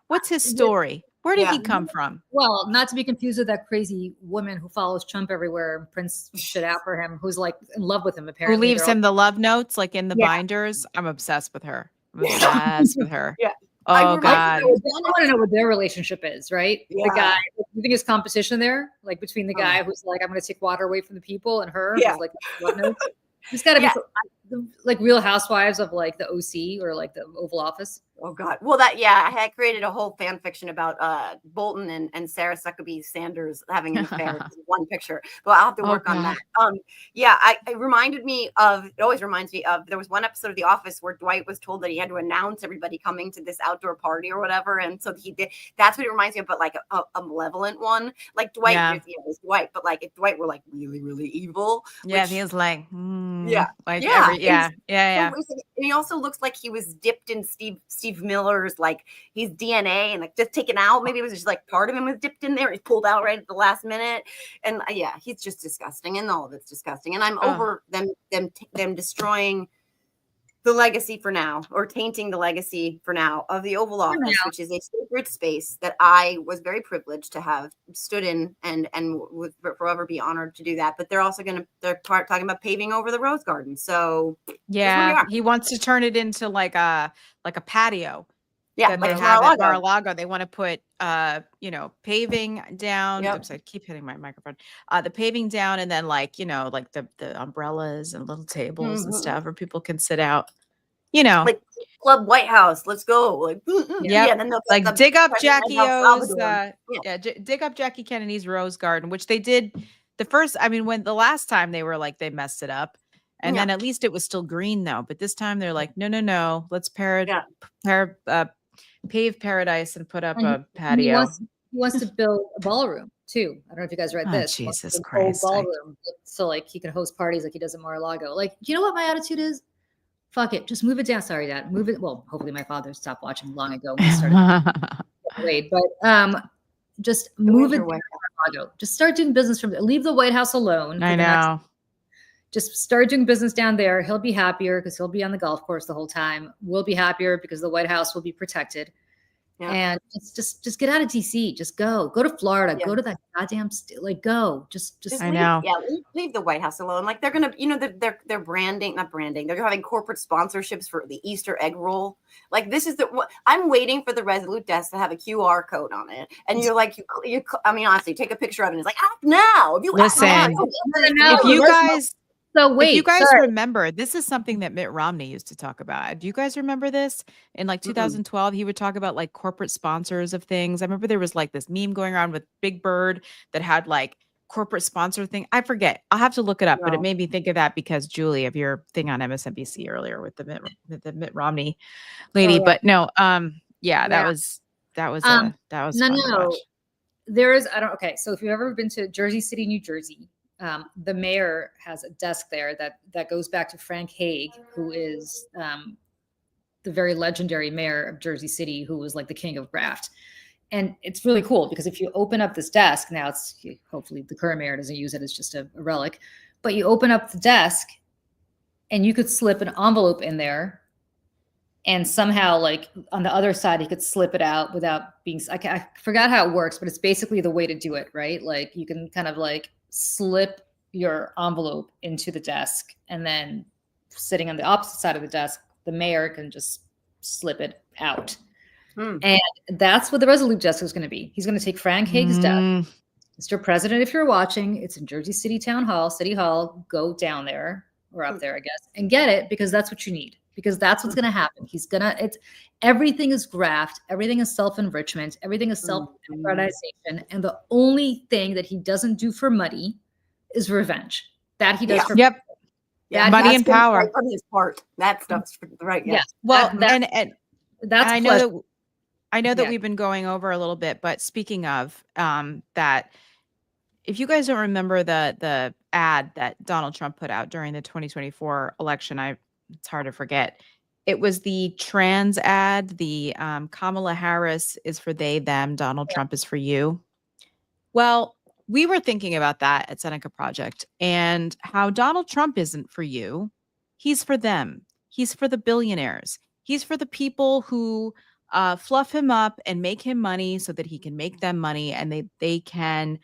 what's his story? Where did he Yeah. come from? Well, not to be confused with that crazy woman who follows Trump everywhere and prints shit out for him, who's like in love with him Who apparently. leaves They're him the love notes like in the Yeah. binders? I'm obsessed with her. I'm obsessed with her. Yeah. I Oh remember- God. I want to know what their relationship is, right? Yeah. The guy, you think there's competition there? Like between the guy who's like, I'm going to take water away from the people, and her Yeah. who's like, what notes? He's got to Yeah. be like Real Housewives of like the OC or like the Oval Office. Oh God. Well, I had created a whole fan fiction about Bolton and Sarah Huckabee Sanders having an affair. Just one picture, but I'll have to Oh, work on God. that. It reminded me of. It always reminds me of. There was one episode of The Office where Dwight was told that he had to announce everybody coming to this outdoor party or whatever, and so he did. That's what it reminds me of, but like a malevolent one, like Dwight. Yeah. It was Dwight, but like if Dwight were like really, really evil. Yeah, which- he was like, like Yeah, every, yeah. And he also looks like he was dipped in Steve Miller's, like he's DNA and like just taken out. Maybe it was just like part of him was dipped in there. He's pulled out right at the last minute. And he's just disgusting, and all of it's disgusting. And I'm over them destroying the legacy for now, or tainting the legacy for now of the Oval Office, which is a sacred space that I was very privileged to have stood in and would forever be honored to do that. But they're also they're talking about paving over the Rose Garden. So Yeah, he wants to turn it into like a patio. yeah, That like they have at Mar-a-Lago. Mar-a-Lago. They want to put paving down. Yep. I'm sorry, I keep hitting my microphone. The paving down, and then like like the umbrellas and little tables and Mhm. stuff where people can sit out. Like Club White House, let's go. Like, Yep. and then they'll like put dig up President Jackie of El O's Salvador. dig up Jackie Kennedy's Rose Garden, which they did the first. I mean, when the last time they were like they messed it up, and Yeah. then at least it was still green though. But this time they're like, no, let's pave paradise and put up And a He patio. wants to build a ballroom too. I don't know if you guys read Oh, this. He wants to Jesus build a whole Christ, I- Ballroom, so like he can host parties like he does at Mar-a-Lago. Like, you know what my attitude is? Fuck it, just move it down. Sorry, Dad, move it. Well, hopefully my father stopped watching long ago when he started late, but just move it Winter down to Mar-a-Lago. Just start doing business from there. Leave the White House alone. I know. Just start doing business down there. He'll be happier because he'll be on the golf course the whole time. We'll be happier because the White House will be protected. Yeah. And just get out of DC. Just go to Florida. Yeah. Go to that goddamn go. Just I know. Leave the White House alone. Like they're gonna, they're branding, not branding. They're having corporate sponsorships for the Easter egg roll. Like this is I'm waiting for the Resolute desk to have a QR code on it, and you're like, I mean, honestly, take a picture of it. And it's like act now. If you act Listen, now, if you guys. So wait, if you guys sorry. remember, this is something that Mitt Romney used to talk about. Do you guys remember this? In like 2012, he would talk about like corporate sponsors of things. I remember there was like this meme going around with Big Bird that had like corporate sponsor thing. I forget. I'll have to look it up, but it No. made me think of that because Julie, of your thing on MSNBC earlier with the Mitt Romney lady. yeah. But no, that Yeah. was No, fun to watch. There is, okay. So if you've ever been to Jersey City, New Jersey, the mayor has a desk there that goes back to Frank Hague, who is the very legendary mayor of Jersey City, who was like the king of graft. And it's really cool because if you open up this desk, now hopefully the current mayor doesn't use it, it's just a relic, but you open up the desk and you could slip an envelope in there and somehow like on the other side he could slip it out without being I forgot how it works, but it's basically the way to do it, right? Like you can kind of like slip your envelope into the desk, and then sitting on the opposite side of the desk, the mayor can just slip it out. And that's what the Resolute desk is going to be. He's going to take Frank Hague's desk. Mr. President, if you're watching, it's in Jersey City Town Hall, City Hall. Go down there or up there, I guess, and get it, because that's what you need. Because that's what's going to happen. Everything is graft. Everything is self-enrichment. Everything is self-aggrandization. And the only thing that he doesn't do for money is revenge. That he does for Yep. Yeah, money and power. Right from his part. That stuff's right. Yeah. Well, that's I know that Yeah. we've been going over a little bit, but speaking of that, if you guys don't remember the ad that Donald Trump put out during the 2024 election, it's hard to forget. It was the trans ad, the Kamala Harris is for they, them, Donald Trump is for you. Well, we were thinking about that at Seneca Project and how Donald Trump isn't for you. He's for them. He's for the billionaires. He's for the people who fluff him up and make him money so that he can make them money, and they can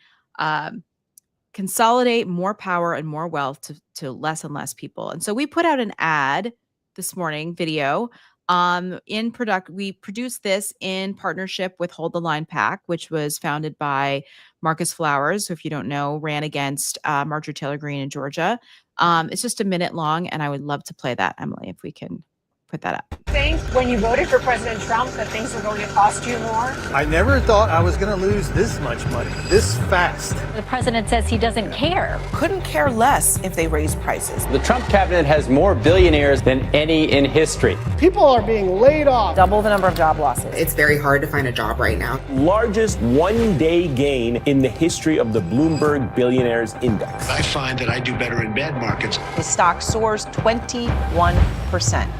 consolidate more power and more wealth to less and less people. And so we put out an ad this morning, video. We produced this in partnership with Hold the Line PAC, which was founded by Marcus Flowers, who, if you don't know, ran against Marjorie Taylor Greene in Georgia. It's just a minute long, and I would love to play that, Emily, if we can put that up. Think when you voted for President Trump that things were going to cost you more? I never thought I was going to lose this much money this fast. The president says he doesn't care. Couldn't care less if they raise prices. The Trump cabinet has more billionaires than any in history. People are being laid off. Double the number of job losses. It's very hard to find a job right now. Largest one-day gain in the history of the Bloomberg Billionaires Index. I find that I do better in bad markets. The stock soars 21%.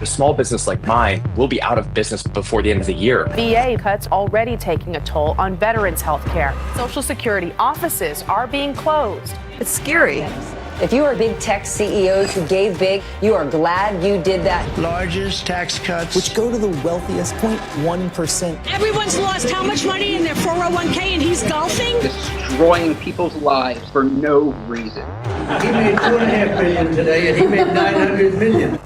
A small business like mine will be out of business before the end of the year. VA cuts already taking a toll on veterans' health care. Social Security offices are being closed. It's scary. If you are big tech CEOs who gave big, you are glad you did that. Largest tax cuts, which go to the wealthiest 0.1%. Everyone's lost how much money in their 401k and he's golfing? Destroying people's lives for no reason. He made $2.5 billion today and he made $900 million.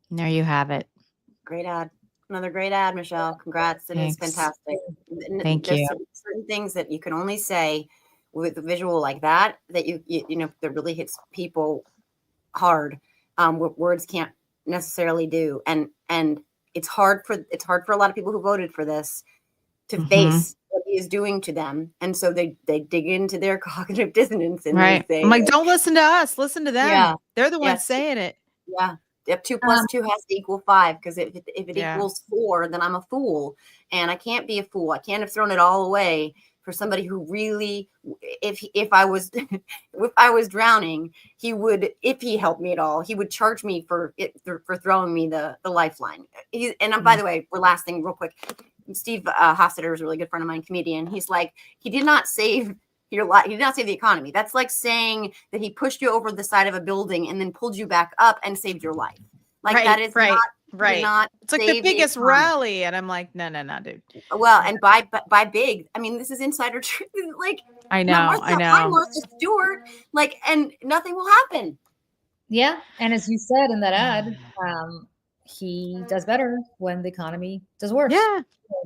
There you have it. Great ad. Another great ad, Michelle. Congrats. It is fantastic. Thank There's you. certain things that you can only say with a visual like that, that you know, that really hits people hard. What words can't necessarily do. And it's hard for a lot of people who voted for this to face what he is doing to them. And so they dig into their cognitive dissonance and they say, I'm like, don't listen to us, listen to them. Yeah. They're the ones saying it. Yeah. Yep, 2 + 2 has to equal 5, because if it equals 4, then I'm a fool, and I can't be a fool. I can't have thrown it all away for somebody who really, if I was drowning, he would, if he helped me at all, he would charge me for throwing me the lifeline. By the way, last thing real quick, Steve Hofstetter is a really good friend of mine, comedian. He's like, he did not save your life. He did not save the economy. That's like saying that he pushed you over the side of a building and then pulled you back up and saved your life. Like that is not. It's like the biggest rally, and I'm like, no, dude. Well, and by big, I mean, this is insider truth. Like, I know. Martha Stewart, like, and nothing will happen. Yeah, and as you said in that ad, he does better when the economy does worse. Yeah,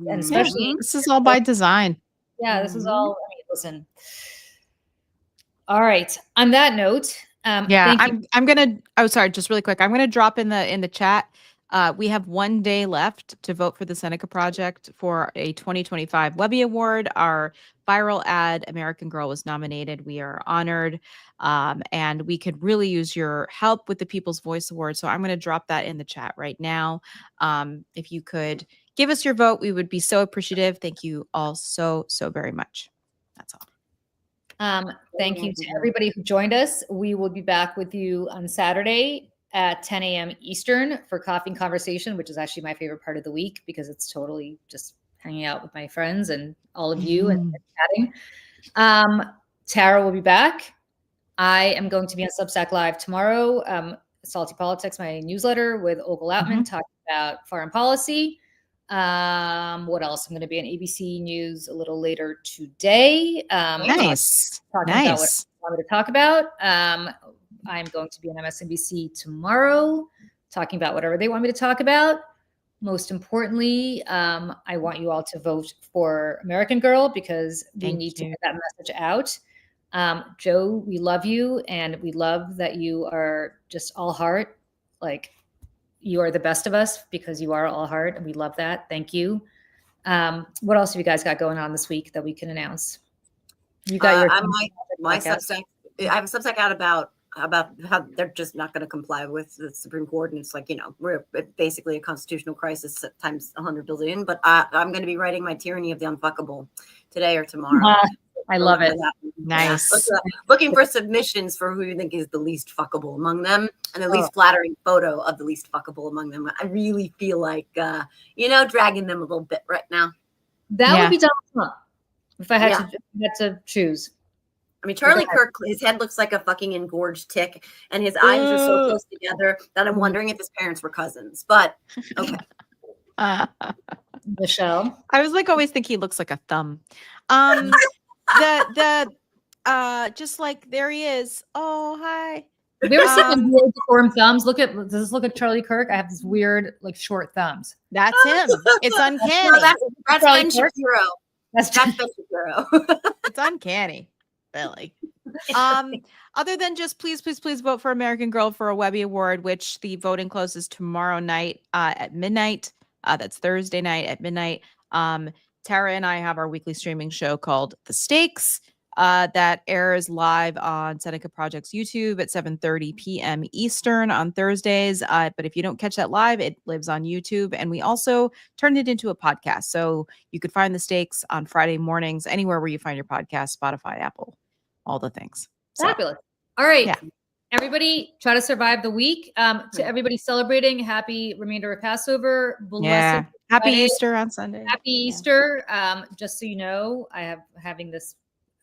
and especially this is all by design. Yeah, this is all. I mean, listen. All right. On that note, I'm gonna. Oh, sorry. Just really quick. I'm gonna drop in the chat. We have 1 day left to vote for the Seneca Project for a 2025 Webby Award. Our viral ad, American Girl, was nominated. We are honored, and we could really use your help with the People's Voice Award. So I'm going to drop that in the chat right now. If you could give us your vote, we would be so appreciative. Thank you all so very much. That's all. Thank you to everybody who joined us. We will be back with you on Saturday at 10 a.m. Eastern for Coffee and Conversation, which is actually my favorite part of the week because it's totally just hanging out with my friends and all of you and chatting. Tara will be back I am going to be on Substack Live tomorrow. Salty Politics, my newsletter with Olga Lautman, talking about foreign policy. What else? I'm going to be on ABC News a little later today. Nice. Talking about what I wanted to talk about. I'm going to be on MSNBC tomorrow, talking about whatever they want me to talk about. Most importantly, I want you all to vote for American Girl because we need to get that message out. Joe, we love you, and we love that you are just all heart. Like, you are the best of us because you are all heart, and we love that. Thank you. What else have you guys got going on this week that we can announce? You got my Substack. I have a Substack out about how they're just not going to comply with the Supreme Court, and it's like, we're basically a constitutional crisis times 100 billion. But I'm going to be writing my Tyranny of the Unfuckable today or tomorrow. I love it. Nice. Looking for submissions for who you think is the least fuckable among them, and the least flattering photo of the least fuckable among them. I really feel like, dragging them a little bit right now. That would be Donald Trump if I had to choose. I mean, Charlie Kirk, his head looks like a fucking engorged tick, and his eyes are so close together that I'm wondering if his parents were cousins. But okay. Michelle, I was always think he looks like a thumb. Just like there he is. Oh, hi. Have you ever seen weird deformed thumbs? Does this look like Charlie Kirk? I have this weird, short thumbs. That's him. It's uncanny. No, that's Ben Shapiro. That's Ben Shapiro. It's uncanny. Really. Other than just please vote for American Girl for a Webby Award, which the voting closes tomorrow night at midnight. That's Thursday night at midnight. Tara and I have our weekly streaming show called The Stakes that airs live on Seneca Project's YouTube at 7:30 p.m. Eastern on Thursdays. But if you don't catch that live, it lives on YouTube. And we also turned it into a podcast. So you could find The Stakes on Friday mornings, anywhere where you find your podcast, Spotify, Apple, all the things. So, fabulous. All right. Yeah. Everybody try to survive the week. To everybody celebrating, happy remainder of Passover. Blessed Happy Easter on Sunday. Happy Easter. Just so you know, having this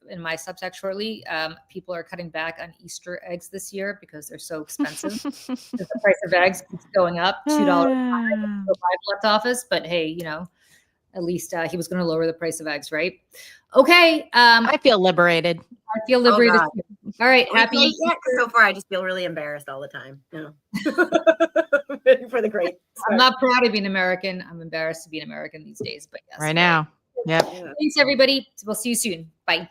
in my Substack shortly. People are cutting back on Easter eggs this year because they're so expensive. The price of eggs keeps going up, $2 left office. But hey, at least he was going to lower the price of eggs, right? Okay. I feel liberated. I feel liberated. All right. Happy Easter. So far, I just feel really embarrassed all the time. Waiting for the great. I'm not proud of being American. I'm embarrassed to be an American these days, but yes. Right now. Yep. Thanks, everybody. We'll see you soon. Bye.